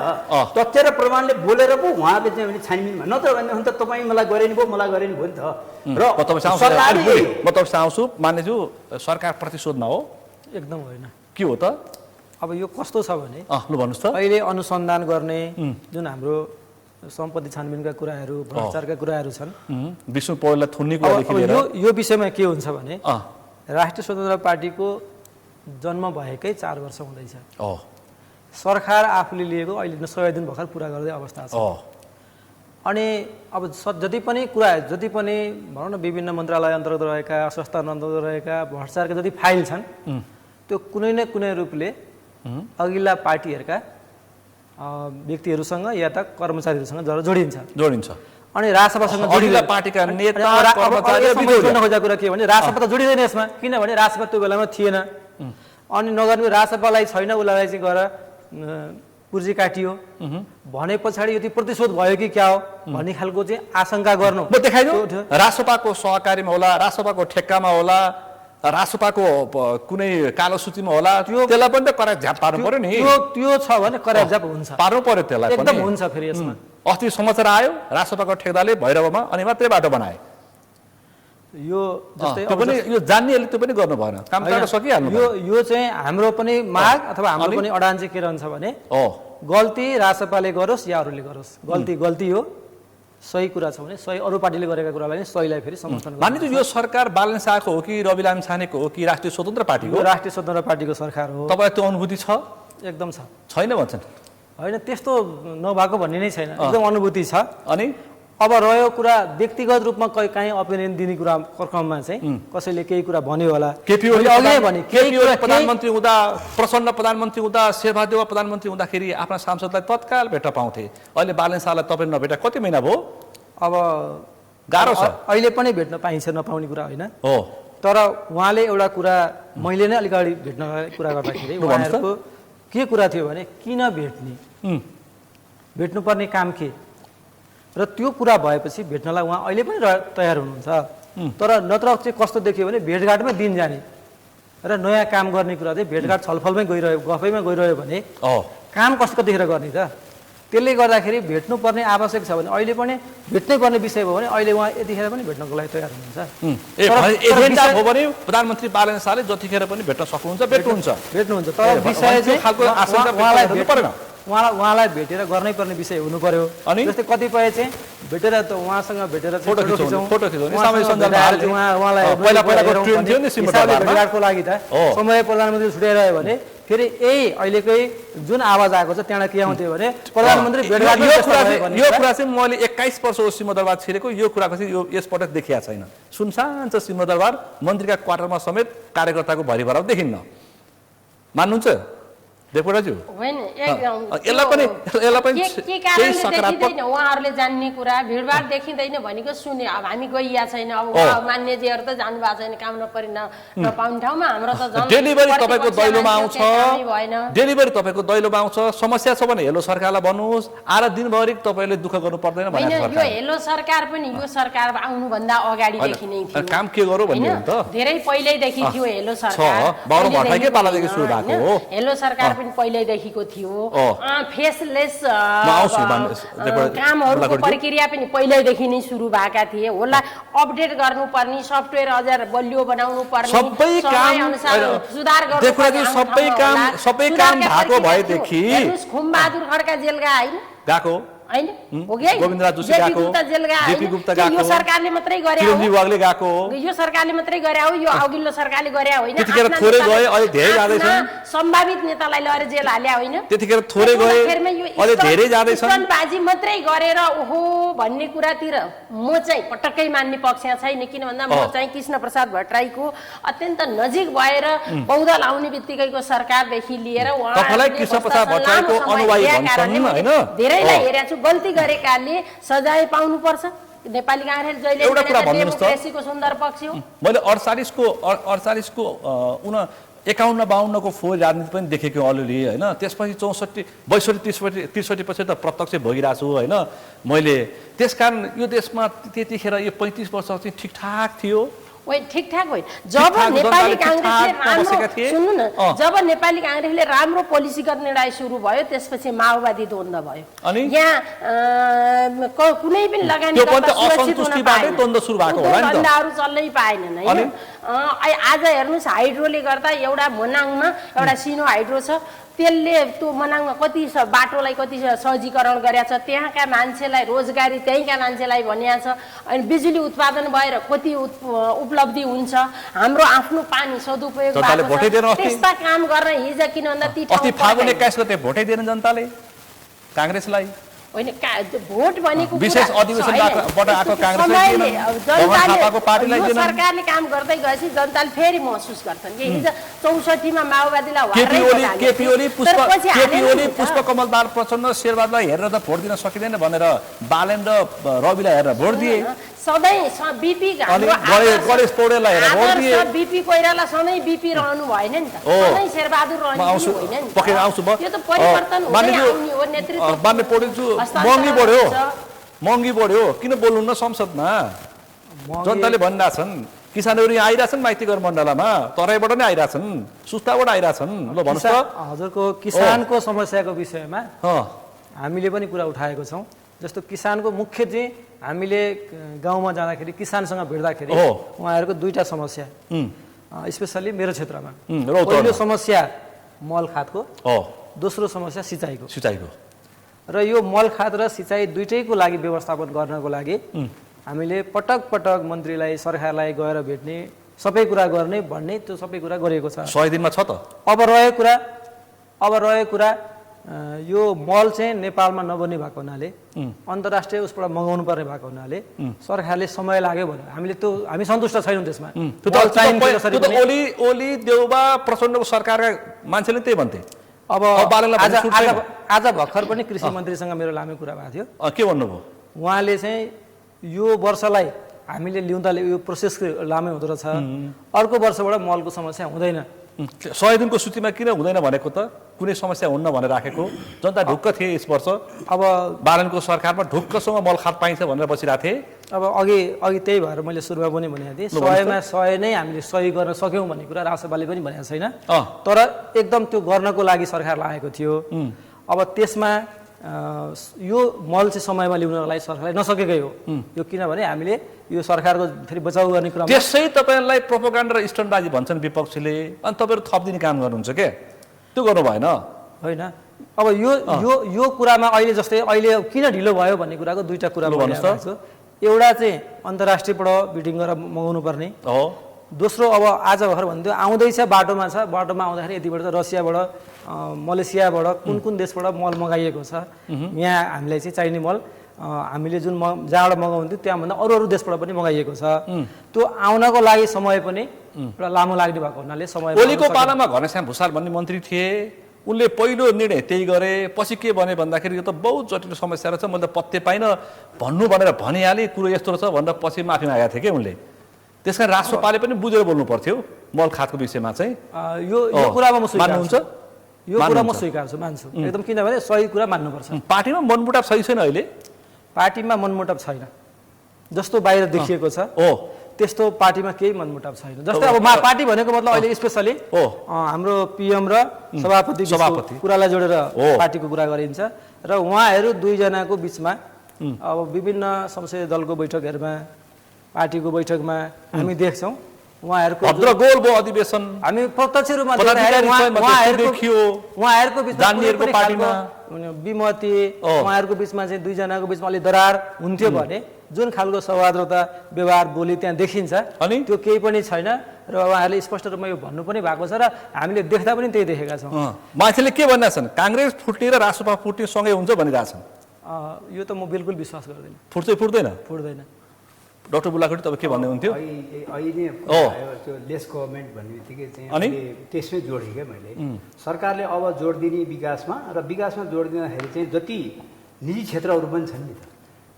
तथ्य र प्रमाणले बोलेर पो उहाँले चाहिँ भने छानबिनमा नत्र भने त तपाईँ मलाई गरेनी भयो मलाई गरेनी भयो नि त र म तपाईँ आउँछु मान्यज्यू सरकार प्रतिशोध न हो एकदम होइन के हो त अब यो कस्तो छ भने लु भन्नुहोस् त अहिले अनुसन्धान गर्ने जुन हाम्रो सम्पत्ति छानबिनका कुराहरू भ्रष्टाचारका कुराहरू छन् विष्णु पौडेललाई थुन्ने कुरादेखि लिएर यो विषयमा के हुन्छ भने राष्ट्रिय स्वतन्त्र पार्टीको जन्म भएकै 4 वर्ष हुँदैछ सरकार आफूले लिएको अहिले 100 दिन भर्खर पुरा गर्दै अवस्था छ अनि अब जति पनि भनौँ न विभिन्न मन्त्रालय अन्तर्गत रहेका संस्थान अन्तर्गत रहेका भ्रष्टाचारका जति फाइल छन् त्यो कुनै न कुनै रूपले अघिल्ला पार्टीहरूका व्यक्तिहरूसँग या त कर्मचारीहरूसँग जोडिन्छ अनि राजसभासँग अघिल्ला पार्टीका नेता कर्मचारी जोड्न खोजेको कुरा के भने राजसभा त जोडिँदैन यसमा किनभने राजसभा त्यो बेलामा थिएन अनि नगर्नु राजसभालाई छैन उसलाई चाहिँ गएर पुर्जी काटियो भने पछाडि यति प्रतिशोध भयो कि क्या हो भन्ने खालको चाहिँ आशंका गर्नु देखाइदियो राजसभाको सहकारीमा होला राजसभाको ठेक्कामा होला राजसभाको कुनै कालो सूचीमा होला त्यसलाई पनि त करार झ्याप पार्नु पर्यो नि त्यो छ भने करार झ्याप हुन्छ पार्नु पर्यो त्यसलाई पनि एकदम हुन्छ फेरि यसमा अस्ति समाचार आयो राजसभाको ठेकदारले भैरवमा अनि मात्रै बाटो बनाए यो जस्तै पनि यो जान्नेहरूले त्यो पनि गर्नु भएन काम गर्न सकिहाल्नु यो चाहिँ हाम्रो पनि माग अथवा हाम्रो पनि अडान चाहिँ के रहन्छ भने गल्ती राजसभाले गरोस् या अरूले गरोस् गल्ती हो सही कुरा छ भने सही अरू पार्टीले गरेका कुरालाई नै सहीलाई फेरि समर्थन गर्नु मानिन्छ यो सरकार बालन शाहको हो कि रवि लामिछानेको हो कि राष्ट्रिय स्वतन्त्र पार्टीको राष्ट्रिय स्वतन्त्र पार्टीको सरकार हो तपाईलाई त्यो अनुभूति छ एकदम छ छैन भन्छन् होइन त्यस्तो नभएको भन्ने नै छैन एकदम अनुभूति छ अनि अब रह्यो कुरा व्यक्तिगत रूपमा कहीँ ओपिनियन दिने कुरा क्रममा चाहिँ कसैले केही कुरा भन्यो होला केपी प्रधानमन्त्री हुँदा प्रसन्न प्रधानमन्त्री हुँदा शेरबहादुर प्रधानमन्त्री हुँदाखेरि आफ्ना सांसदलाई तत्काल भेट्न पाउँथे अहिले बालन शाहलाई तपाईँ नभेटा कति महिना भयो अब गाह्रो छ अहिले पनि भेट्न पाइन्छ नपाउने कुरा होइन हो तर उहाँले एउटा कुरा मैले नै अलिक अगाडि भेट्न कुरा गर्दाखेरि उहाँहरूको के कुरा थियो भने किन भेट्नुपर्ने काम के र त्यो कुरा भएपछि भेट्नलाई उहाँ अहिले पनि तयार हुनुहुन्छ तर नत्र चाहिँ कस्तो देखियो भने भेटघाटमै दिन जाने र नयाँ काम गर्ने कुरा चाहिँ भेटघाट छलफलमै गइरह्यो गफैमा गइरह्यो भने काम कस्तो कतिखेर गर्ने त त्यसले गर्दाखेरि भेट्नुपर्ने आवश्यक छ भने अहिले पनि भेट्नै पर्ने विषय भयो भने अहिले उहाँ यतिखेर पनि भेट्नको लागि तयार हुनुहुन्छ प्रधानमन्त्री बालन शाहले जतिखेर पनि भेट्न सक्नुहुन्छ भेट्नुहुन्छ तर विषय चाहिँ उहाँलाई भेटेर गर्नै पर्ने विषय हुनु पर्यो अनि जस्तै कतिपय चाहिँ भेटेर त उहाँसँग भेटेर भेटघाटको लागि त समय प्रधानमन्त्री छुट्याइरह्यो भने फेरि यही अहिलेकै जुन आवाज आएको छ त्यहाँबाट के आउँथ्यो भने प्रधानमन्त्री भेटघाट यो कुरा चाहिँ मैले 21 वर्ष सिंहदरबार छिरेको यो कुराको चाहिँ यो यसपटक देखिया छैन सुनसान छ सिंहदरबार मन्त्रीका क्वार्टरमा समेत कार्यकर्ताको भरिभराउ देखिन्न मान्नुहुन्छ देवकोटाज्यू होइन उहाँहरूले जान्ने कुरा भिडभाड देखिँदैन भनेको सुने अब हामी गइया छैन अब मान्यजीहरू त जानु भएको छैन काम नपाउने ठाउँमा हाम्रो त डेलिभरी तपाईँको दैलोमा आउँछ डेलिभरी तपाईँको दैलोमा आउँछ समस्या छ भने हेलो सरकारलाई भन्नुहोस् आएर दिनभरि तपाईँले दुःख गर्नु पर्दैन होइन यो हेलो सरकार पनि यो सरकार आउनुभन्दा अगाडिदेखि नै थियो काम के गरौँ भन्ने हो त धेरै पहिल्यैदेखि थियो हेलो सरकार हेलो सरकार पहिल्यैदेखिको थियो फेसलेस कामहरूको प्रक्रिया पनि पहिल्यैदेखि नै सुरु भएका थिए होला अपडेट गर्नुपर्ने सफ्टवेयर अझ बलियो बनाउनु पर्ने सुधार सबै काम भएको भएदेखि खुमबहादुर खड्का जेल गएको हैन गोविन्दराज जोशी गएको जेपी गुप्ता गएको यो सरकारले मात्रै गरे हो किरण विभागले गएको यो सरकारले मात्रै गरे हो यो अघिल्लो सरकारले गरे होइन त्यतिखेर थोरै गए अहिले धेरै जाँदै छन् सम्भावित नेतालाई लिएर जेल हाल्या होइन त्यतिखेर थोरै गए अहिले धेरै जाँदै छन् बाजी मात्रै गरेर ओहो भन्ने कुरातिर म चाहिँ पटक्कै मान्ने पक्षमा छैन किन भन्दा म चाहिँ कृष्ण प्रसाद भट्टराईको अत्यन्त नजिक भएर बौद्ध लाउने बित्तिकैको सरकारदेखि लिएर तपाईलाई कृष्ण प्रसाद भट्टराईको अनुयायी भन्छन् हैन धेरैलाई हेरेको छु गल्ती गरेकाले सजाय पाउनुपर्छ नेपाली काङ्ग्रेस जहिले एउटा कुरा भन्नुस् त डेमोक्रेसीको सुन्दर पक्ष हो मैले 48 को 51-52 को फोहोर राजनीति पनि देखेको अलिअलि होइन। त्यसपछि 64, 62, 63 पछि त प्रत्यक्ष भइरहेको छु होइन मैले। त्यसकारण यो देशमा त्यतिखेर यो 35 वर्ष चाहिँ ठिकठाक थियो। ठिकठाक होइन। जब नेपाली काङ्ग्रेसले राम्रो सुन्नु न, जब नेपाली काङ्ग्रेसले राम्रो पोलिसीगत निर्णय सुरु भयो त्यसपछि माओवादी द्वन्द्व भयो। यहाँ कुनै पनि लगानीकर्ता सुरक्षित हुन पाएन, धन्दाहरू चल्नै पाएनन् होइन। आज हेर्नुहोस् हाइड्रोले गर्दा एउटा मनाङमा एउटा सिनो हाइड्रो छ, त्यसले त्यो मनाङमा कति बाटोलाई कति सहजीकरण गरेको छ, त्यहाँका मान्छेलाई रोजगारी त्यहीँका मान्छेलाई भनिएको छ। अनि बिजुली उत्पादन भएर कति उपलब्धि हुन्छ, हाम्रो आफ्नो पानी सदुपयोग भएको छ। त्यस्ता काम गर्न हिजो किन भन्दा ती फागुन 21 गते भोटै दिएन जनताले काङ्ग्रेसलाई होइन। भोट भनेको विशेष अधिवेशनबाट आएको काङ्ग्रेसले सरकारले काम गर्दै गएपछि जनताले फेरि महसुस गर्छन् कि हिजो 64 मा माओवादीलाई केपी ओली पुष्पकमल दाहाल प्रचण्ड शेरबहादुरलाई हेरेर त भोट दिन सकिँदैन भनेर बालेन र रविलाई हेरेर भोट दिए। सधैँ बिपी बिपी कोइराला सधैँ बिपी रहनु भएन नि त, सधैँ शेरबहादुर रहनु होइन नि त। यो त परिवर्तन हुँदै आउने हो, नेतृत्व महँगी बढ्यो किन बोल्नुहुन्न संसदमा? जनताले भनिरहेछन् किसानहरू यहाँ आइरहेछन् माइतीघर मण्डलामा, तराईबाट नै आइरहेछन्, सुस्ताबाट आइरहेछन्। ल भन्नुहोस् त हजुरको किसानको समस्याको विषयमा हामीले पनि कुरा उठाएको छौँ। जस्तो किसानको मुख्य चाहिँ हामीले गाउँमा जाँदाखेरि किसानसँग भेट्दाखेरि उहाँहरूको दुईवटा समस्या स्पेसल्ली मेरो क्षेत्रमा। पहिलो समस्या मल खादको, दोस्रो समस्या सिँचाइको। र यो मल खाद र सिँचाइ दुइटैको लागि व्यवस्थापन गर्नको लागि हामीले पटक पटक मन्त्रीलाई सरकारलाई गएर भेट्ने, सबै कुरा गर्ने भन्ने त्यो सबै कुरा गरेको छ। 100 दिनमा छ त। अब रह्यो कुरा यो मल चाहिँ नेपालमा नबन्ने भएको हुनाले, अन्तर्राष्ट्रिय उसबाट मगाउनु पर्ने भएको हुनाले सरकारले समय लाग्यो भने हामी सन्तुष्ट छैनौँ त्यसमा। ओली देउबा प्रचण्डको सरकारका मान्छेले त्यही भन्थे। अब आज भर्खर पनि कृषि मन्त्रीसँग मेरो लामो कुरा भएको थियो। के भन्नुभयो उहाँले चाहिँ यो वर्षलाई हामीले ल्याउँदा यो प्रोसेस लामै हुँदो रहेछ, अर्को वर्षबाट मलको समस्या हुँदैन। 100 दिनको सूचीमा किन हुँदैन भनेको त कुनै समस्या हुन्न भनेर राखेको। जनता ढुक्क थिए यस वर्ष, अब बालनको सरकारमा ढुक्कसँग मल खाद पाइन्छ भनेर बसिरहेको थिए। अब अघि त्यही भएर मैले सुरुमा पनि भनेको थिएँ 100मा 100 नै हामीले सही गर्न सक्यौँ भन्ने कुरा राष्ट्रपालले पनि भनेको छैन, तर एकदम त्यो गर्नको लागि सरकार लागेको थियो। अब त्यसमा यो मल चाहिँ समयमा ल्याउनको लागि सरकारले नसकेकै हो यो, किनभने हामीले यो सरकारको फेरि बचाउ गर्ने क्रममा त्यसै तपाईँहरूलाई प्रोपोगन्डा र स्टन्टबाजी भन्छन् विपक्षीले, अनि तपाईँहरू थपिदिने काम गर्नुहुन्छ के? त्यो गर्नु भएन होइन। अब यो कुरामा अहिले जस्तै अहिले किन ढिलो भयो भन्ने कुराको दुईवटा कुरा भन्नुहोस् त। एउटा चाहिँ अन्तर्राष्ट्रियबाट बिडिङ गरेर मगाउनु पर्ने हो, दोस्रो अब आज भर्खर भन्थ्यो आउँदैछ बाटोमा छ, बाटोमा आउँदाखेरि यतिबाट त रसियाबाट मलेसियाबाट कुन देशबाट मल मगाइएको छ। यहाँ हामीलाई चाहिँ चाहिने मल हामीले जुन जहाँबाट मगाउँथ्यो त्यहाँभन्दा अरू देशबाट पनि मगाइएको छ। त्यो आउनको लागि समय पनि एउटा लामो लाग्ने भएको हुनाले समय। ओलीको पालामा घनश्याम भुसाल भन्ने मन्त्री थिए, उनले पहिलो निर्णय त्यही गरे। पछि के भने भन्दाखेरि यो त बहुत जटिल समस्या रहेछ, मैले त पत्ते पाइनँ भन्नु भनेर भनिहालेँ, कुरो यस्तो रहेछ भनेर पछि माफी मागेको थिएँ कि उनले। त्यस कारण राष्ट्रपालले पनि बुझेर बोल्नु पर्थ्यो मल खादको विषयमा चाहिँ। यो कुरामा म मान्नुहुन्छ, यो कुरा म स्वीकार्छु, मान्छु एकदम, किनभने सही कुरा मान्नुपर्छ। पार्टीमा मनमुटाव सही छैन अहिले, पार्टीमा मनमुटाव छैन जस्तो बाहिर देखिएको छ त्यस्तो पार्टीमा केही मनमुटाव छैन। जस्तै अब पार्टी भनेको मतलब अहिले स्पेसली हाम्रो पिएम र सभापति कुरालाई जोडेर पार्टीको कुरा गरिन्छ र उहाँहरू दुईजनाको बिचमा अब विभिन्न संसदीय दलको बैठकहरूमा, पार्टीको बैठकमा हामी देख्छौँ उहाँहरूको अधिवेशन हामी प्रत्यक्ष रूपमा उहाँहरूको बिचमा विमति, उहाँहरूको बिचमा चाहिँ दुईजनाको बिचमा अलिक दरार हुन्थ्यो भने जुन खालको सौहार्दता व्यवहार बोली त्यहाँ देखिन्छ त्यो केही पनि छैन। र उहाँहरूले स्पष्ट रूपमा यो भन्नु पनि भएको छ र हामीले देख्दा पनि त्यही देखेका छौँ। मान्छेले के भनिरहेछन् काङ्ग्रेस फुट्ने र राष्ट्रपा फुट्ने सँगै हुन्छ भनिरहेछन्। यो त म बिल्कुल विश्वास गर्दैन। फुट्दैन। डाक्टर बुलाकोटी तपाईँ के भन्दै हुन्थ्यो? अहिले त्यो लेस गभर्मेन्ट भन्ने बित्तिकै चाहिँ त्यसमै जोडेँ क्या मैले। सरकारले अब जोड दिने विकासमा, र विकासमा जोड दिँदाखेरि चाहिँ जति निजी क्षेत्रहरू पनि छन् नि त,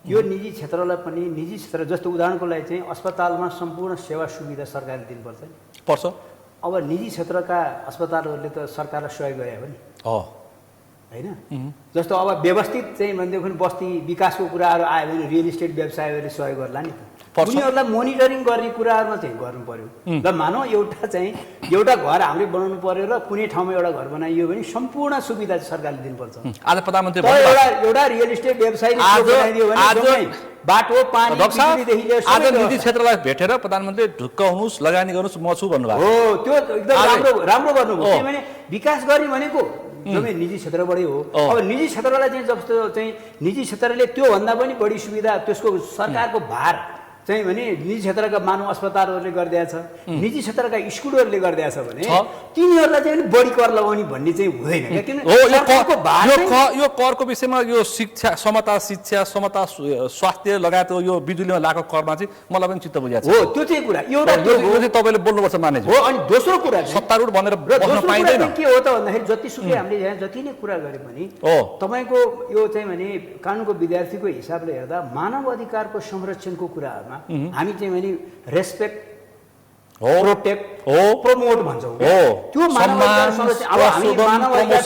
यो निजी क्षेत्रलाई पनि निजी क्षेत्र जस्तो उदाहरणको लागि चाहिँ अस्पतालमा सम्पूर्ण सेवा सुविधा सरकारले दिनुपर्छ। अब निजी क्षेत्रका अस्पतालहरूले त सरकारलाई सहयोग गरे पनि होइन जस्तो अब व्यवस्थित चाहिँ भनेदेखि बस्ती विकासको कुराहरू आयो भने रियल इस्टेट व्यवसायहरूले सहयोग गर्ला नि त उनीहरूलाई मोनिटरिङ गर्ने कुराहरूमा चाहिँ गर्नु पर्यो ल मानौ एउटा घर हामीले बनाउनु पर्यो र कुनै ठाउँमा एउटा घर बनाइयो भने सम्पूर्ण सुविधा चाहिँ सरकारले दिनुपर्छ आज प्रधानमन्त्री एउटा रियल इस्टेट व्यवसायले बनाइदियो भने बाटो पानी बिजुलीदेखि लिएर आज निजी क्षेत्रलाई भेटेर प्रधानमन्त्री ढुक्क हुनुहोस् लगानी गर्नुहोस् म छु भन्नुभएको हो त्यो एकदम राम्रो गर्नुभयो किनभने विकास गर्ने भनेको जम्मै निजी क्षेत्रबाटै हो अब निजी क्षेत्रलाई चाहिँ जस्तो चाहिँ निजी क्षेत्रले त्योभन्दा पनि बढी सुविधा त्यसको सरकारको भार चाहिँ भने निजी क्षेत्रका मानव अस्पतालहरूले गरिदिएको छ निजी क्षेत्रका स्कुलहरूले गरिदिएको छ भने तिनीहरूलाई चाहिँ बढी कर लगाउने भन्ने चाहिँ हुँदैन यो करको विषयमा यो शिक्षा समता स्वास्थ्य लगायत यो बिजुलीमा लागेको करमा चाहिँ मलाई पनि चित्त बुझाएको छ हो त्यो चाहिँ कुरा एउटा तपाईँले बोल्नुपर्छ मानेजी हो अनि दोस्रो कुरा सत्तारूढ भनेर बस्न पाइँदैन के हो त भन्दाखेरि जतिसुकै हामीले जति नै कुरा गरे पनि तपाईँको यो चाहिँ भने कानुनको विद्यार्थीको हिसाबले हेर्दा मानव अधिकारको संरक्षणको कुराहरूमा हामी चाहिँ भने रेस्पेक्ट प्रोटेक्ट प्रमोट भन्छौँ त्यो मानव अधिकार संरक्षण अब हामी मानव अधिकार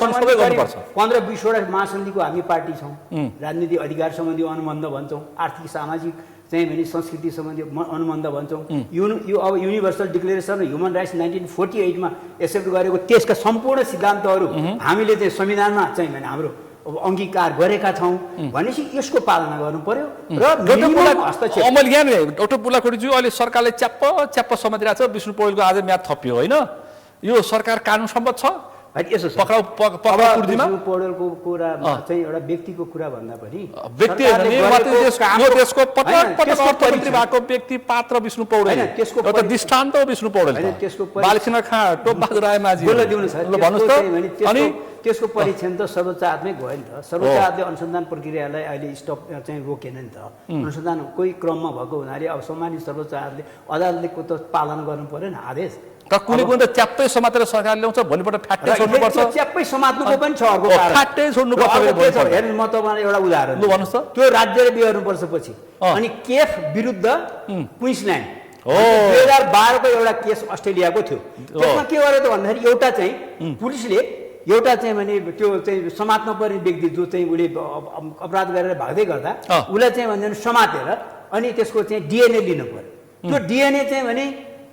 15-20 वटा महासन्धिको हामी पार्टी छौँ राजनीतिक अधिकार सम्बन्धी अनुबन्ध भन्छौँ आर्थिक सामाजिक चाहिँ भने संस्कृति सम्बन्धी अनुबन्ध भन्छौँ अब universal declaration of human rights 1948 मा एक्सेप्ट गरेको त्यसका सम्पूर्ण सिद्धान्तहरू हामीले चाहिँ संविधानमा चाहिँ भने हाम्रो अङ्गीकार गरेका छौँ भनेपछि यसको पालना गर्नु पर्यो र अमल यहाँ एउटा बुलाकोटीज्यू अहिले सरकारले च्याप्प समातिरहेको छ विष्णु पौडेलको आज म्याद थपियो होइन यो सरकार कानुन सम्मत छ पौडेलको कुरा चाहिँ एउटा व्यक्तिको कुरा भन्दा पनि देशको अर्थमन्त्री भएको व्यक्ति पात्र विष्णु पौडेल एउटा दृष्टान्त हो विष्णु पौडेल बालकृष्ण खाँ टोपबहादुर रायमाझी अनि त्यसको परीक्षण त सर्वोच्च अदालतमै गयो नि त सर्वोच्च अदालतले अनुसन्धान प्रक्रियालाई अहिले स्टप चाहिँ रोकेन नि त अनुसन्धान कोही क्रममा भएको हुनाले अब सम्मानित सर्वोच्च अदालतले को त पालन गर्नु पर्यो नि आदेश त कुनै कुनै त च्याप्पै समातेर सरकार ल्याउँछ भोलिपल्ट फ्याट्टै छोड्नुपर्छ च्याप्पै समात्नुको पनि छ अर्को कारण फ्याट्टै छोड्नुपर्छ हेर्नु म तपाईँलाई एउटा उदाहरण भन्नुहोस् त त्यो राज्यले बिहोर्नुपर्छ पछि अनि केफ विरुद्ध क्विन्सल्यान्ड 2012 को एउटा केस अस्ट्रेलियाको थियो त्यसमा के गर्यो त भन्दाखेरि एउटा चाहिँ पुलिसले एउटा चाहिँ भने त्यो चाहिँ समात्न पर्ने व्यक्ति जो चाहिँ उसले अपराध गरेर भाग्दै गर्दा उसलाई चाहिँ भन्दैन समातेर अनि त्यसको चाहिँ डिएनए लिनु पर्यो त्यो डिएनए चाहिँ भने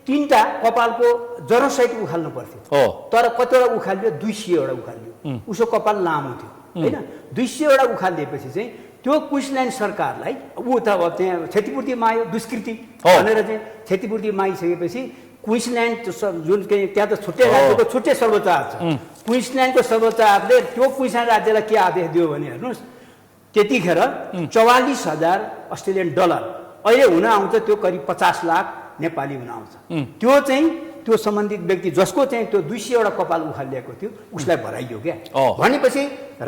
3टा कपालको जरोसहित उखाल्नु पर्थ्यो तर कतिवटा उखाल्यो 200 वटा उखाल्यो उसको कपाल लामो थियो होइन 200 वटा उखालिदिएपछि चाहिँ त्यो क्विन्सल्यान्ड सरकारलाई ऊ त त्यहाँ क्षतिपूर्ति माग्यो दुष्कृति भनेर चाहिँ क्षतिपूर्ति मागिसकेपछि क्विन्सल्यान्ड जुन त्यहाँ त छुट्टै राज्यको छुट्टै सर्वोच्च अदालत छ क्विन्सल्यान्डको सर्वोच्च अदालतले त्यो क्विन्सल्यान्ड राज्यलाई के आदेश दियो भने हेर्नुहोस् त्यतिखेर 44,000 अस्ट्रेलियन डलर अहिले हुन आउँछ त्यो करिब 50 लाख नेपाली हुन आउँछ त्यो चाहिँ त्यो सम्बन्धित व्यक्ति जसको चाहिँ त्यो 200 वटा कपाल उखालिएको थियो उसलाई भराइयो क्या भनेपछि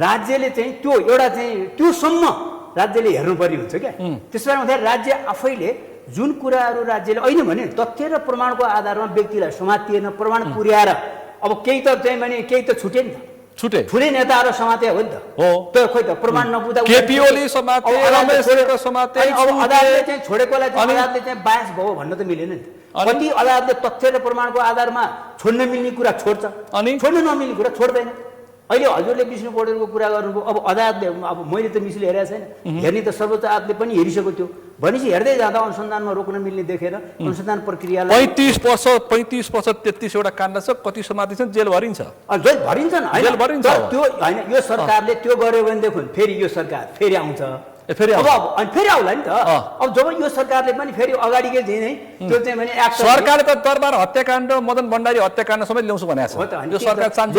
राज्यले चाहिँ त्यो एउटा चाहिँ त्योसम्म राज्यले हेर्नुपर्ने हुन्छ क्या त्यसो भए राज्य आफैले जुन कुराहरू राज्यले होइन भने तथ्य र प्रमाणको आधारमा व्यक्तिलाई समातिएन प्रमाण पुर्याएर अब केही त चाहिँ भने केही त छुटे नि त ठुलै नेताहरू समाते हो नि त त्यो खोइ त प्रमाण नपुग्दा केपी समाते रमेशको समाते अब अदालतले चाहिँ छोडेकोलाई चाहिँ अदालतले चाहिँ बायस भयो भन्न त मिलेन नि कति अदालतले तथ्य र प्रमाणको आधारमा छोड्न मिल्ने कुरा छोड्छ अनि छोड्न नमिल्ने कुरा छोड्दैन अहिले हजुरले विष्णु पौडेलको कुरा गर्नुभयो अब अदालतले अब मैले त मिसले हेरेको छैन हेर्ने त सर्वोच्च अदालतले पनि हेरिसकेको थियो भनेपछि हेर्दै जाँदा अनुसन्धानमा रोक्न मिल्ने देखेर अनुसन्धान प्रक्रियालाई 35 वर्ष 33 वटा काण्ड छ कति समाति छ जेल भरिन्छ जेल भरिन्छ नि जेल भरिन्छ त्यो होइन यो सरकारले त्यो गर्यो भनेदेखि फेरि यो सरकार फेरि आउँछ फेरि आउला नि त अब जब यो सरकारले पनि फेरि अगाडिकै दिने त्यो चाहिँ भने सरकारले त दरबार हत्याकाण्ड मदन भण्डारी हत्याकाण्ड समेत ल्याउँछु भनेको छ यो सरकार चाहन्छ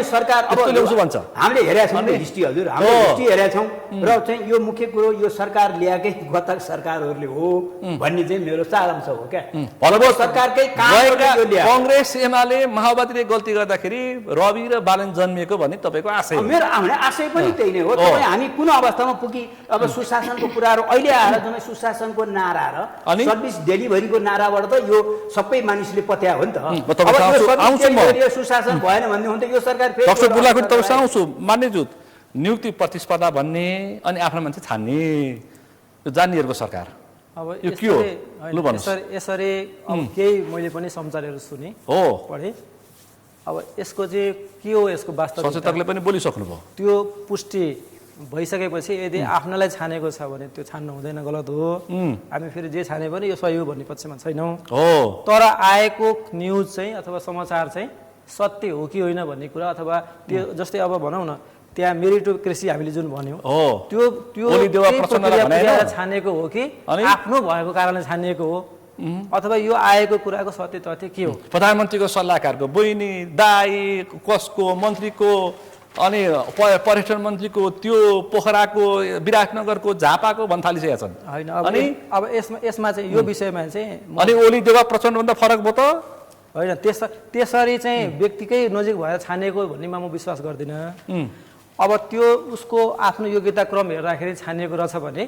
सरकार अब ल्याउँछु भन्छ हामीले हेरेका छौँ हिस्ट्री हजुर हामीले हिस्ट्री हेरेका छौँ र चाहिँ यो मुख्य कुरो यो सरकार ल्याएकै गत सरकारहरूले हो भन्ने चाहिँ मेरो सारांश हो क्या भलो सरकारकै कांग्रेस एमाले माओवादीले गल्ती गर्दाखेरि रवि र बालन जन्मिएको भन्ने तपाईको आशय मेरो आशय पनि त्यही नै हो तपाईँ हामी कुन अवस्थामा पुगी अब सुशासनको कुराहरू अहिले आएर जम्मै सुशासनको नारा र सर्भिस डेलिभरीको नाराबाट त यो सबै मानिसले पत्या हो नि त अब सुशासन भएन भन्ने हो नि त यो सरकार फेरि डाक्टर बुलाकोटी तपाईँ आउँछु मान्यजुत नियुक्ति प्रतिस्पर्धा भन्ने अनि आफ्नो मान्छे छान्ने यो जान्नेहरूको सरकार अब यो के हो लु भन्नुस् यसरी अब केही मैले पनि समाचारहरू सुने हो पढे अब यसको चाहिँ के हो यसको वास्तविकता सचेतकले पनि बोलिसक्नु भयो त्यो पुष्टि भइसकेपछि यदि आफ्नोलाई छानेको छ भने त्यो छान्नु हुँदैन गलत हो हामी फेरि जे छाने पनि यो सही हो भन्ने पक्षमा छैनौँ हो तर आएको न्युज चाहिँ अथवा समाचार चाहिँ सत्य हो कि होइन भन्ने कुरा अथवा त्यो जस्तै अब भनौँ न त्यहाँ मेरिटोक्रेसी हामीले जुन भन्यौँ हो त्यो छानेको हो कि आफ्नो भएको कारणले छानिएको हो अथवा यो आएको कुराको सत्य तथ्य के हो प्रधानमन्त्रीको सल्लाहकारको बहिनी दाई कसको मन्त्रीको अनि पर्यटन मन्त्रीको त्यो पोखराको विराटनगरको झापाको भन्थालिसकेका छन् होइन अब यसमा चाहिँ यो विषयमा चाहिँ अनि ओली देवा प्रचण्डभन्दा फरक भयो त होइन त्यसरी चाहिँ व्यक्तिकै नजिक भएर छानिएको भन्नेमा म विश्वास गर्दिनँ अब त्यो उसको आफ्नो योग्यता क्रम हेर्दाखेरि छानिएको रहेछ भने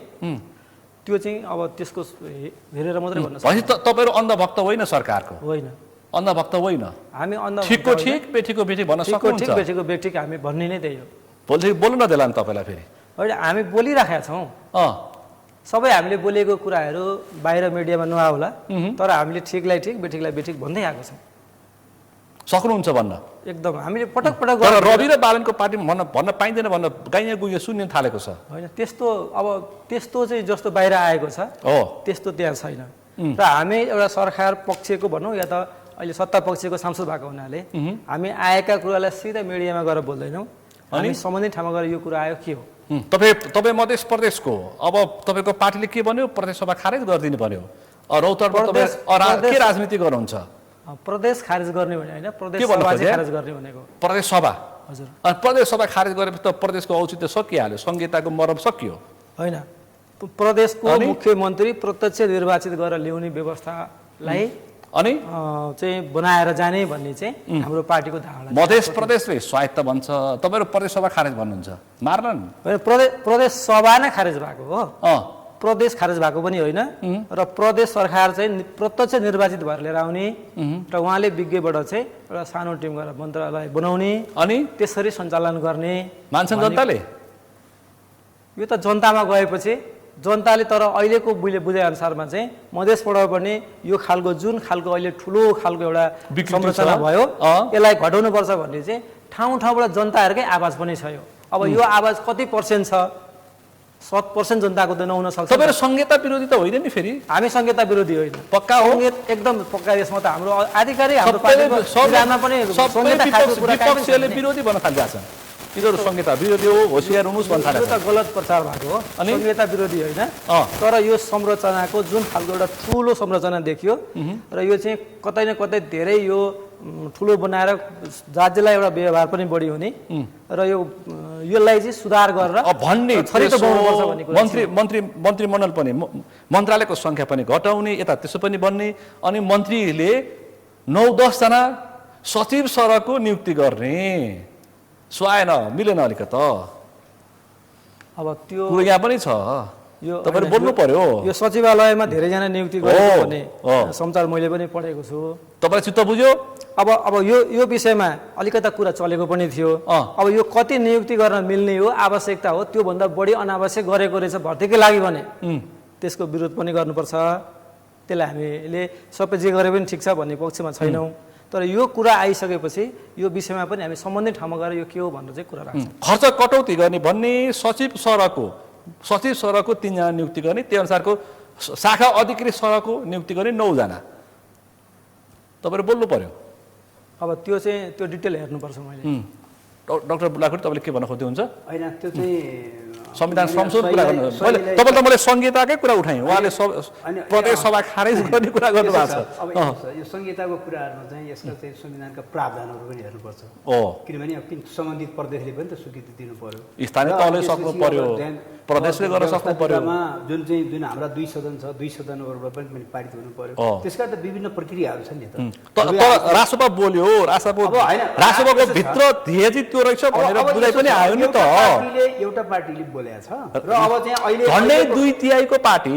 त्यो चाहिँ अब त्यसको हेरेर मात्रै भन्न सक्छ तपाईहरु अन्धभक्त होइन सरकारको होइन अन्धभक्त होइन हामी अन्धभक्त ठिकको ठिक बेठीको बेठी भन्न सक्नुहुन्छ ठिक बेठीको बेठी हामी भन्ने नै त्यही हो बोल्नु न देला नि तपाईलाई फेरि होइन हामी बोलिराखेका छौँ सबै हामीले बोलेको कुराहरू बाहिर मिडियामा नआउला तर हामीले ठिकलाई ठिक बेठीलाई बेठिक भन्दै आएको छौँ सक्नुहुन्छ भन्न एकदम हामीले पटक पटक तर रवि र बालनको पार्टी भन्न पाइँदैन भन्न गाइया गुइया सुन्न थालेको छ होइन त्यस्तो चाहिँ जस्तो बाहिर आएको छ हो त्यस्तो त्यहाँ छैन र हामी एउटा सरकार पक्षको भनौँ या त अहिले सत्ता पक्षको सांसद भएको हुनाले हामी आएका कुरालाई सिधा मिडियामा गएर बोल्दैनौँ हामी सम्बन्धित ठाउँमा गएर यो कुरा आयो के हो तपाईँ मध्य प्रदेशको अब तपाईँको पार्टीले के भन्यो प्रदेश सभा खारेज गरिदिनु पर्यो रौतरमा के राजनीति गर्नुहुन्छ प्रदेश खारेज गर्ने भने होइन प्रदेश सभा खारेज गर्ने भनेको प्रदेश सभा हजुर प्रदेश सभा खारेज गरेपछि त प्रदेशको औचित्य सकिहाल्यो संहिताको मरम सकियो होइन प्रदेशको मुख्यमन्त्री प्रत्यक्ष निर्वाचित गरेर ल्याउने व्यवस्थालाई अनि चाहिँ बनाएर जाने भन्ने चाहिँ हाम्रो पार्टीको धारणा मध्य प्रदेशले स्वायत्त भन्छ तपाईँहरू प्रदेश सभा खारेज भन्नुहुन्छ मार्न होइन प्रदेश सभा नै खारेज भएको हो प्रदेश खारेज भएको पनि होइन र प्रदेश सरकार चाहिँ प्रत्यक्ष निर्वाचित भएर लिएर आउने र उहाँले विज्ञबाट चाहिँ एउटा सानो टिम गरेर मन्त्रालय बनाउने अनि त्यसरी सञ्चालन गर्ने मान्छन् जनताले यो त जनतामा गएपछि जनताले तर अहिलेको बुझाइअनुसारमा चाहिँ मधेसबाट पनि यो खालको जुन खालको अहिले ठुलो खालको एउटा संरचना भयो यसलाई घटाउनुपर्छ भन्ने चाहिँ ठाउँ ठाउँबाट जनताहरूकै आवाज पनि छ यो अब यो आवाज कति पर्सेन्ट छ 100% जनताको त नहुन सक्छ तपाईहरु संहिता विरोधी त होइन नि फेरि हामी संहिता विरोधी होइन पक्का हो एकदम पक्का यसमा त हाम्रो आधिकारिक हाम्रो पार्टीको संविधानमा पनि संहिता खाएको कुरा विपक्षले विरोधी भन्न थालिरहेका छन् यिनीहरू संहिता विरोधी हो होशियार हुनुस् भन्छ यो त गलत प्रचार भएको हो संहिता विरोधी होइन तर यो संरचनाको जुन खालको एउटा ठुलो संरचना देखियो र यो चाहिँ कतै न कतै धेरै यो ठुलो बनाएर राज्यलाई एउटा व्यवहार पनि बढी हुने र यसलाई चाहिँ सुधार गरेर भन्ने मन्त्रीमण्डल पनि मन्त्रालयको संख्या पनि घटाउने यता त्यसो पनि बन्ने अनि मन्त्रीले 9-10 जना सचिव सरको नियुक्ति गर्ने सुहाएन मिलेन अलिकति अब त्यो यहाँ पनि छ यो तपाईहरु बोल्नु पर्यो यो सचिवालयमा धेरै जना नियुक्ति गरेको भन्ने समाचार मैले पनि पढेको छु तपाईलाई चित्त बुझ्यो अब यो विषयमा अलिकता कुरा चलेको पनि थियो अब यो कति नियुक्ति गर्न मिल्ने हो आवश्यकता हो त्यो भन्दा बढी अनावश्यक गरेको रहेछ भर्तीकै लागि भने त्यसको विरोध पनि गर्नुपर्छ त्यसलाई हामीले सबै जे गरे पनि ठिक छ भन्ने पक्षमा छैनौं तर यो कुरा आइसकेपछि यो विषयमा पनि हामी सम्बन्धित ठाउँमा गएर यो के हो भनेर चाहिँ कुरा राख्छौं खर्च कटौती गर्ने भन्ने सचिव सरको 3 जना नियुक्ति गर्ने त्यो अनुसारको शाखा अधिकृत सरको नियुक्ति गर्ने 9 जना तपाईहरु बोल्नु पर्यो अब त्यो चाहिँ त्यो डिटेल हेर्नुपर्छ मैले डाक्टर बुलाकोट तपाईले के भन्न खोज्दै हुन्छ हैन त्यो चाहिँ संविधान संशोधन कुरा गर्नु तपाईले त मैले संहिताकै कुरा उठाएँ उहाँले प्रदेश सभा खारेज गर्ने कुरा गर्नु भएको छ अब यो संहिताको कुराहरुमा चाहिँ यसका चाहिँ संविधानका प्रावधानहरु पनि हेर्नुपर्छ किनभने अब सम्बन्धित प्रदेशले पनि त स्वीकृति दिनु पर्यो स्थानीय तहले सक्नु पर्यो प्रदेशले गर्न सक्नु पर्यो जुन हाम्रा 2 सदन छ 2 सदनहरुबाट पनि पारित हुनु पर्यो त्यसका त विभिन्न प्रक्रियाहरु छन् नि त रासपा बोल्यो रासपाको भित्र ध्येय त्यो रहेछ भनेर बुझाइ पनि आयो नि त एउटा पार्टीले बोलेको छ र अब चाहिँ अहिले झन्डै 2/3 को पार्टी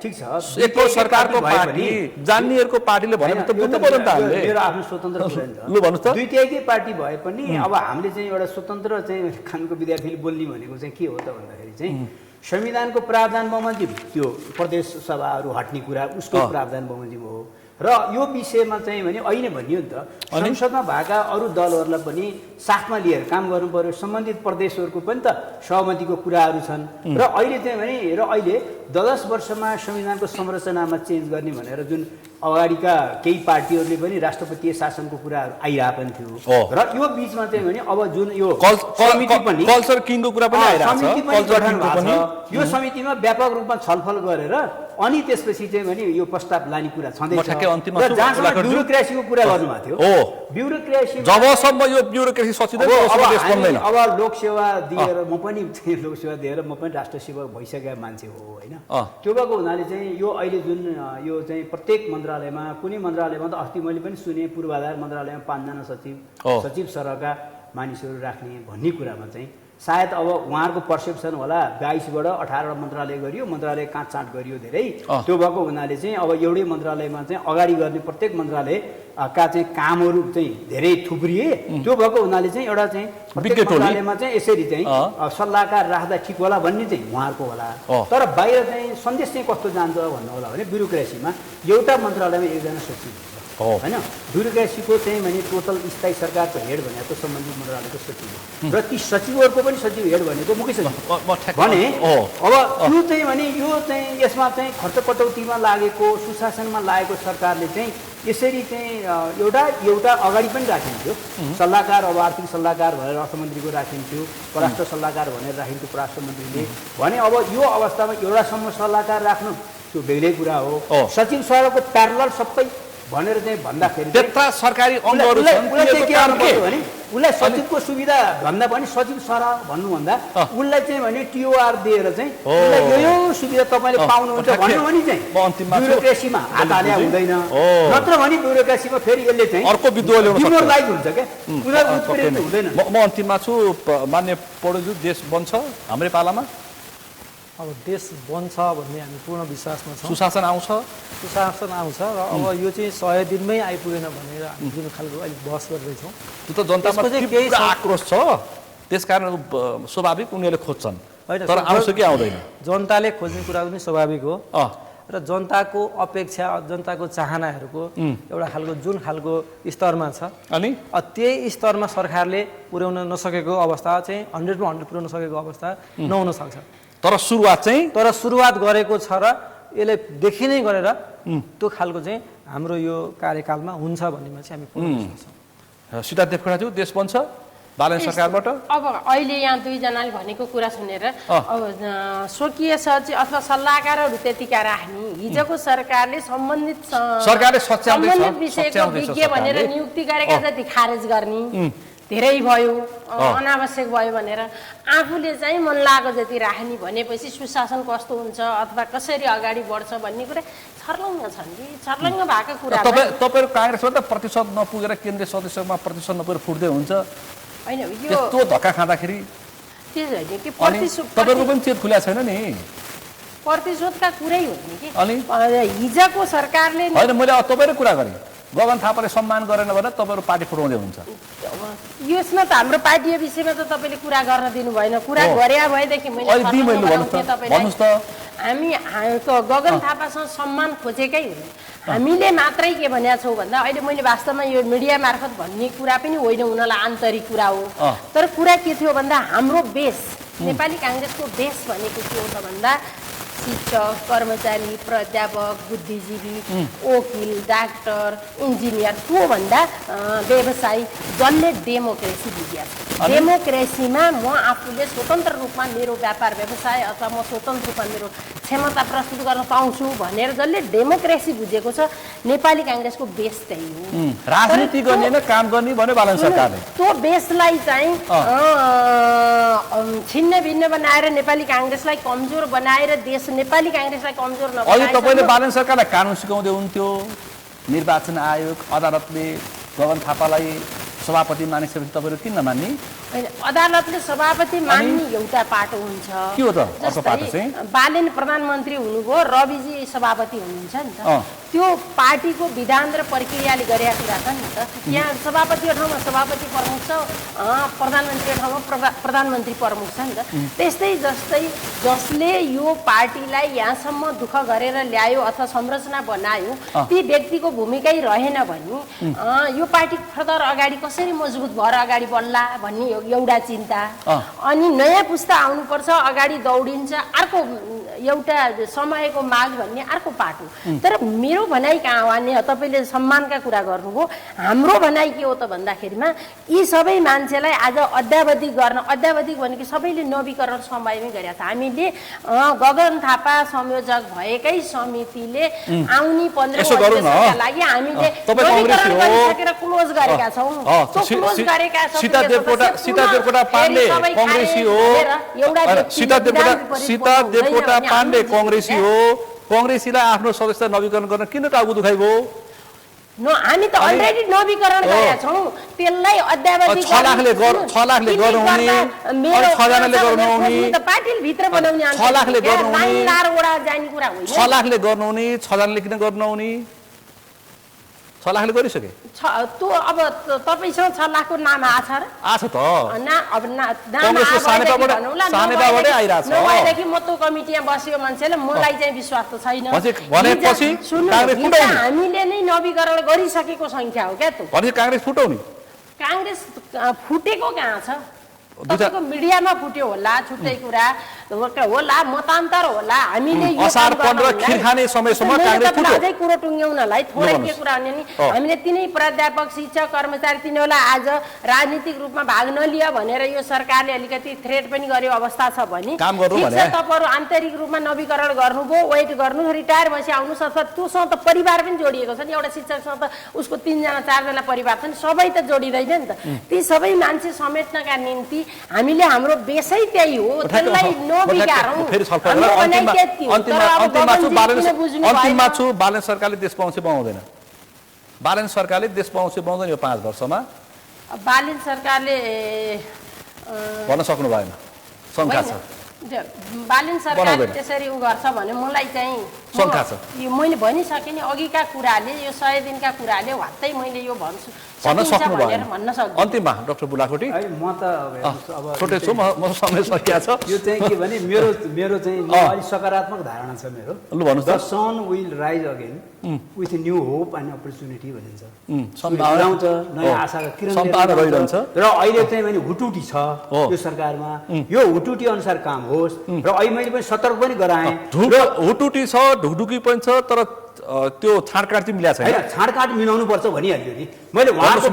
ठीक छ एकको सरकारको पार्टी जान्नेहरुको पार्टीले भने त बुझ्नु पर्यो नि त हामीले मेरो आफ्नो स्वतन्त्र कुरा नि त लु भन्नुस् त 2/3 कै पार्टी भए पनि अब हामीले चाहिँ एउटा स्वतन्त्र चाहिँ खानको विद्यार्थीले बोल्ने भनेको चाहिँ के हो त भन्दाखेरि चाहिँ संविधानको प्रावधान बमोजिम त्यो प्रदेश सभाहरू हट्ने कुरा उसको प्रावधान बमोजिम हो र यो विषयमा चाहिँ भने अहिले भनियो नि त संसदमा भएका अरू दलहरूलाई पनि साथमा लिएर काम गर्नु पर्यो सम्बन्धित प्रदेशहरूको पनि त सहमतिको कुराहरू छन् र अहिले चाहिँ भने र अहिले 10 वर्षमा संविधानको संरचनामा चेन्ज गर्ने भनेर जुन अगाडिका केही पार्टीहरूले पनि राष्ट्रपतीय शासनको कुराहरू आइरहेको पनि थियो र यो बीचमा चाहिँ भने अब जुन यो समिति पनि कल्चर किङको कुरा पनि आइरहेको छ यो समितिमा व्यापक रूपमा छलफल गरेर अनि त्यसपछि चाहिँ भने यो प्रस्ताव लाने कुरा छँदैछ र जहाँसम्म ब्युरोक्रेसीको कुरा गर्नुभएको थियो ब्युरोक्रेसी जबसम्म यो ब्युरोक्रेसी सचिँदैन अब लोकसेवा दिएर म पनि लोकसेवा दिएर म पनि राष्ट्र सेवक भइसकेको मान्छे हो होइन त्यो भएको हुनाले चाहिँ यो अहिले जुन यो चाहिँ प्रत्येक मन्त्रालयमा कुनै मन्त्रालयमा त अस्ति मैले पनि सुने पूर्वाधार मन्त्रालयमा 5 जना सचिव सरहका मानिसहरू राख्ने भन्ने कुरामा चाहिँ सायद अब उहाँहरूको पर्सेप्सन होला 22बाट 18 मन्त्रालय गरियो मन्त्रालय काटछाँट गरियो धेरै त्यो भएको हुनाले चाहिँ अब एउटै मन्त्रालयमा चाहिँ अगाडि गर्ने प्रत्येक मन्त्रालय का चाहिँ कामहरू चाहिँ धेरै थुप्रिए त्यो भएको हुनाले चाहिँ एउटा चाहिँ प्रत्येक मन्त्रालयमा चाहिँ यसरी चाहिँ सल्लाहकार राख्दा ठिक होला भन्ने चाहिँ उहाँहरूको होला तर बाहिर चाहिँ सन्देश चाहिँ कस्तो जान्छ भन्नु होला भने ब्युरोक्रेसीमा एउटा मन्त्रालयमा एकजना सचिव होइन ब्युरोक्रेसीको चाहिँ भने टोटल स्थायी सरकारको हेड भनेको सम्बन्धित मन्त्रालयको सचिव हो र ती सचिवहरूको पनि सचिव हेड भनेको मुख्य सचिव भने अब त्यो चाहिँ भने यो चाहिँ यसमा चाहिँ खर्च कटौतीमा लागेको सुशासनमा लागेको सरकारले चाहिँ यसरी चाहिँ एउटा अगाडि पनि राखिन्थ्यो सल्लाहकार अब आर्थिक सल्लाहकार भनेर अर्थमन्त्रीको राखिन्थ्यो परराष्ट्र सल्लाहकार भनेर राखिन्थ्यो परराष्ट्र मन्त्रीले भने अब यो अवस्थामा एउटासम्म सल्लाहकार राख्नु त्यो बेग्लै कुरा हो सचिव सरको प्यारलल सबै भनेर चाहिँ भन्दाखेरि त्यता सरकारी अङ्गहरू छन् भने उसलाई सचिवको सुविधा भन्दा पनि सचिव सरह भन्नुभन्दा उसलाई चाहिँ भने टिओआर दिएर चाहिँ उसलाई यो सुविधा तपाईँले पाउनुहुन्छ भन्नु भने चाहिँ ब्युरोक्रेसीमा हात हाले हुँदैन नत्र भने ब्युरोक्रेसीमा फेरि यसले चाहिँ अर्को विद्रोह ल्याउन सक्छ डिमोरलाइज हुन्छ क्या पुनरुत्प्रेरित हुँदैन म अन्तिममा छु मान्य पौडेलज्यू देश बन्छ हाम्रै पालामा अब देश बन्छ भन्ने हामी पूर्ण विश्वासमा छौँ सुशासन आउँछ र अब यो चाहिँ 100 दिनमै आइपुगेन भनेर हामी जुन खालको अहिले बहस गर्दैछौँ त्यो त जनतामा केही आक्रोश छ त्यसकारण स्वाभाविक उनीहरूले खोज्छन् तर आउँछ कि आउँदैन जनताले खोज्ने कुरा पनि स्वाभाविक हो र जनताको अपेक्षा जनताको चाहनाहरूको एउटा खालको जुन खालको स्तरमा छ अनि त्यही स्तरमा सरकारले पुर्याउन नसकेको अवस्था चाहिँ 100मा 100 पुर्याउन सकेको अवस्था नहुन सक्छ तर सुरुवात गरेको छ र यसले देखि नै गरेर त्यो खालको चाहिँ हाम्रो यो कार्यकालमा हुन्छ भन्नेमा चाहिँ हामी पूर्ण विश्वास छौँ सीता देवकोटाज्यू देश बन्छ बालन सरकारबाट अब अहिले यहाँ दुईजनाले भनेको कुरा सुनेर अब स्वकीय सचिव अथवा सल्लाहकारहरू त्यतिका राख्ने हिजोको सरकारले सम्बन्धित विषयको विज्ञ भनेर नियुक्ति गरेका जति खारेज गर्ने धेरै भयो अनावश्यक भयो भनेर आफूले चाहिँ मन लागेको जति राख्ने भनेपछि सुशासन कस्तो हुन्छ अथवा कसरी अगाडि बढ्छ भन्ने कुरा छर्लङ्ग छन् कि छर्लङ्ग भएको कुरा तपाईँहरू काङ्ग्रेसमा त प्रतिशत नपुगेर केन्द्रीय सदस्यमा प्रतिशत नपुगेर फुट्दै हुन्छ होइन यो त्यस्तो धक्का खाँदाखेरि त्यो होइन कि तपाईँहरूको पनि चेत खुल्या छैन नि प्रतिशोधका कुरै हो नि कि हिजोको सरकारले होइन मैले तपाईँले कुरा गरेँ गगन थापाले सम्मान गरेन भने तपाईँहरू पार्टी फुटाउँदै हुन्छ यसमा त हाम्रो पार्टी विषयमा त तपाईँले कुरा गर्न दिनु भएन कुरा गरे भएदेखि हामी गगन थापासँग सम्मान खोजेकै हो हामीले मात्रै के भनेका छौँ भन्दा अहिले मैले वास्तवमा यो मिडिया मार्फत भन्ने कुरा पनि होइन उनीहरूलाई आन्तरिक कुरा हो तर कुरा के थियो भन्दा हाम्रो बेस नेपाली काङ्ग्रेसको बेस भनेको के हो त भन्दा शिक्षक कर्मचारी प्राध्यापक बुद्धिजीवी वकिल डाक्टर इन्जिनियर त्योभन्दा व्यवसायी जसले डेमोक्रेसी बुझ्छ डेमोक्रेसीमा म आफूले स्वतन्त्र रूपमा मेरो व्यापार व्यवसाय अथवा म स्वतन्त्र रूपमा मेरो क्षमता प्रस्तुत गर्न पाउँछु भनेर जसले डेमोक्रेसी बुझेको छ नेपाली काङ्ग्रेसको बेस त्यही हो राजनीति गर्ने न काम गर्ने भन्यो बालन सरकारले त्यो बेसलाई चाहिँ छिन्न भिन्न बनाएर नेपाली काङ्ग्रेसलाई कमजोर बनाएर देश नेपाली काङ्ग्रेसलाई कमजोर नबनाए अहिले तपाईँले बालन सरकारलाई कानुन सिकाउँदै हुन्थ्यो निर्वाचन आयोग अदालतले गगन थापालाई सभापति मानिसकेपछि तपाईँहरू किन नमान्ने होइन अदालतले सभापति मान्ने एउटा पाटो हुन्छ के हो त अर्को पाटो चाहिँ बालेन प्रधानमन्त्री हुनुभयो रविजी सभापति हुनुहुन्छ नि त त्यो पार्टीको विधान र प्रक्रियाले गरेका कुरा छ नि त। यहाँ सभापतिको ठाउँमा सभापति प्रमुख छ, प्रधानमन्त्रीको ठाउँमा प्रधानमन्त्री प्रमुख छ नि त। त्यस्तै जस्तै जसले यो पार्टीलाई यहाँसम्म दुःख गरेर ल्यायो अथवा संरचना बनायो ती व्यक्तिको भूमिकै रहेन भने यो पार्टी फर्दर अगाडि कसरी मजबुत भएर अगाडि बढ्ला भन्ने एउटा चिन्ता। अनि नयाँ पुस्ता आउनुपर्छ, अगाडि दौडिन्छ, अर्को एउटा समयको माग भन्ने अर्को पाटो। तर मेरो भनाइ कहाँ हो भने तपाईँले सम्मानका कुरा गर्नुभयो, हाम्रो भनाइ के हो त भन्दाखेरिमा यी सबै मान्छेलाई आज अद्यावधिक गर्न, अद्यावधिक भनेको सबैले नवीकरण समयमै गरेका छ। हामीले गगन थापा संयोजक भएकै समितिले आउने 15 वर्षका लागि हामीले नवीकरण गरिसकेर क्लोज गरेका छौँ। क्लोज गरेका छौँ। सीता देवकोटा पाण्डे कांग्रेसी हो, सीता देवकोटा पाण्डे कांग्रेसी हो, कांग्रेसीलाई आफ्नो सदस्य नवीकरण गर्न किन टाउको दुखाइ भयो? हामी त अलरेडी नवीकरण गरेका छौँ, त्यसलाई अद्यावधिक 6 लाखले गर्नुहुने, 6 जनाले गर्नुहुने, पार्टीले भित्र बनाउने 6 लाखले गर्नुहुने, वडा जाने कुरा होइन। 6 लाखले गर्नुहुने, 6 जनाले किन गर्नुहुने? 6 लाखले गरिसके। त्यो अब तपाईसँग 6 लाखको नाम आछ र? आछ त। अब कांग्रेसको सानेपाबाटै आइरहेछ। नभएदेखि म त्यो कमिटीमा बसेको मान्छेले मलाई चाहिँ विश्वास त छैन। भनेपछि कांग्रेस फुटाउने, हामीले नै नवीकरण गरिसकेको संख्या हो क्या। त्यो भनेपछि कांग्रेस फुटाउने। कांग्रेस फुटेको कहाँ छ? तपाईँको मिडियामा फुट्यो होला, छुट्टै कुरा होला, मतान्तर होला। हामीले असार 15 खिरखाने समयसम्म कांग्रेस फुट्यो। अझै कुरो टुङ्ग्याउनलाई थोरै के कुरा भने नि हामीले तिनै प्राध्यापक, शिक्षक, कर्मचारी तिनीहरूलाई आज राजनीतिक रूपमा भाग नलियो भनेर यो सरकारले अलिकति थ्रेट पनि गर्यो अवस्था छ भने काम गर्नु भने तपाईहरु आन्तरिक रूपमा नवीकरण गर्नुभयो, वेट गर्नु, रिटायर भएपछि आउनुस् अथवा त्योसँग त परिवार पनि जोडिएको छ नि। एउटा शिक्षकसँग त उसको 3 जना 4 जना परिवार छन्, सबै त जोडिदैन नि त। ती सबै मान्छे समेट्नका निम्ति हामीले हाम्रो बेसै त्यही हो, त्यसलाई नबिगारौँ। अन्तिममा छु बालन सरकारले देश पाउँछ पाउँदैन? बालन सरकारले देश पाउँछ पाउँदैन यो 5 वर्षमा? बालन सरकारले भन्न सक्नु भएन, शङ्का छ। बालन सरकारले त्यसरी उ गर्छ भने मलाई चाहिँ शङ्का छ। यो मैले भनिसकेँ नि, अघिका कुराले, यो 100 दिनका कुराले वास्तै मैले यो भन्छु भन्न सक्नु भएन। भन्न सक्छु। अन्तिममा डाक्टर बुलाकोटी, म त अब छोटै छु, म समय सकिया छ। यो चाहिँ के भने मेरो चाहिँ अलि सकारात्मक धारणा छ मेरो। लु भन्नुस् त। The sun will rise again with new hope and opportunity भनिन्छ। सम्भावना आउँछ, नयाँ आशाका किरण सम्भावना रहिरहन्छ। र अहिले चाहिँ भने हुटुटी छ यो सरकारमा, यो हुटुटी अनुसार काम होस्। र अहिले मैले पनि सतर्क पनि गराएँ। हुटुटी छ, ढुकढुकी पनि छ, तर त्यो छाँडकाँड चाहिँ मिला छैन। छाँडकाँड मिलाउनु पर्छ भनिहाल्यो नि मैले। उहाँको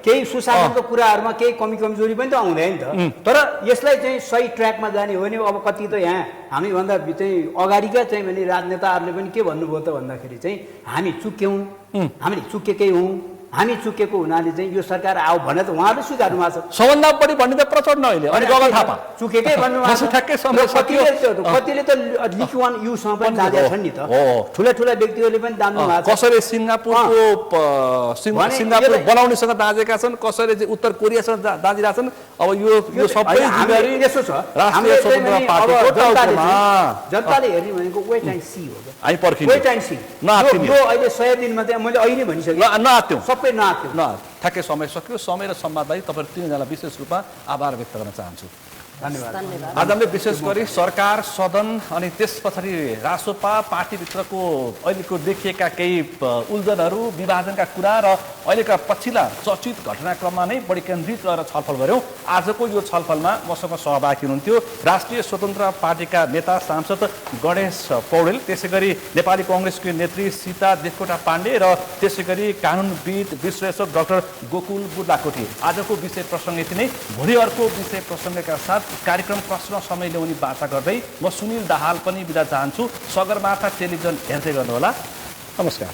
केही सुशासनको कुराहरूमा केही कमी कमजोरी पनि त आउँदैन त। तर यसलाई चाहिँ सही ट्र्याकमा जाने हो भने अब कति त यहाँ हामीभन्दा चाहिँ अगाडिका चाहिँ भने राजनेताहरूले पनि के भन्नुभयो त भन्दाखेरि चाहिँ हामी चुक्यौँ, हामीले चुकेकै हौँ, हामी चुकेको हुनाले चाहिँ यो सरकार आऊ भनेर त उहाँले स्वीकार्नु भएको छ। सबभन्दा बढी भन्ने त प्रचण्ड अहिले, अनि गगन थापा चुकेकै भन्नुभएको छ। ठ्याक्कै समय सकियो। कतिले त लिक वान युसँग पनि दाँजेका छन् नि त, ठुला ठुला व्यक्तिहरूले पनि दाम्नु भएको छ। कसैले सिङ्गापुर बनाउनेसँग दाँजेका छन्, कसैले चाहिँ उत्तर कोरियासँग दाँजिरहेका छन्। अब यो सबै जिम्मेवारी यसो छ, राष्ट्रिय स्वतन्त्र पार्टीको टाउकोमा। जनताले हेर्ने भनेको वेट एन्ड सी हो। हामी पर्खिने, वेट एन्ड सी। यो अहिले 100 दिनमा चाहिँ मैले अहिले भनिसकेँ, नआत्यौँ, सबै नआत्यौँ। ठ्याक्कै समय सक्यो। समय र सम्वादलाई तपाईहरु 3 जना विशेष रूपमा आभार व्यक्त गर्न चाहन्छु। धन्यवाद। आज हामीले विशेष गरी सरकार, सदन अनि त्यस पछाडि रासोपा पार्टीभित्रको अहिलेको देखिएका केही उल्झनहरू, विभाजनका कुरा र अहिलेका पछिल्ला चर्चित घटनाक्रममा नै बढी केन्द्रित रहेर छलफल गऱ्यौँ। आजको यो छलफलमा मसँग सहभागी हुनुहुन्थ्यो राष्ट्रिय स्वतन्त्र पार्टीका नेता सांसद गणेश पौडेल, त्यसै गरी नेपाली कांग्रेसकी नेत्री सीता देवकोटा पाण्डे र त्यसै गरी कानुनविद विश्लेषक डाक्टर गोकुल बुलाकोटी। आजको विषय प्रसङ्ग यति नै। भोलि अर्को विषय प्रसङ्गका साथ कार्यक्रम प्रश्न समय ल्याउने वार्ता गर्दै म सुनिल दाहाल पनि बिदा चाहन्छु। सगरमाथा टेलिभिजन हेर्दै गर्नुहोला। नमस्कार।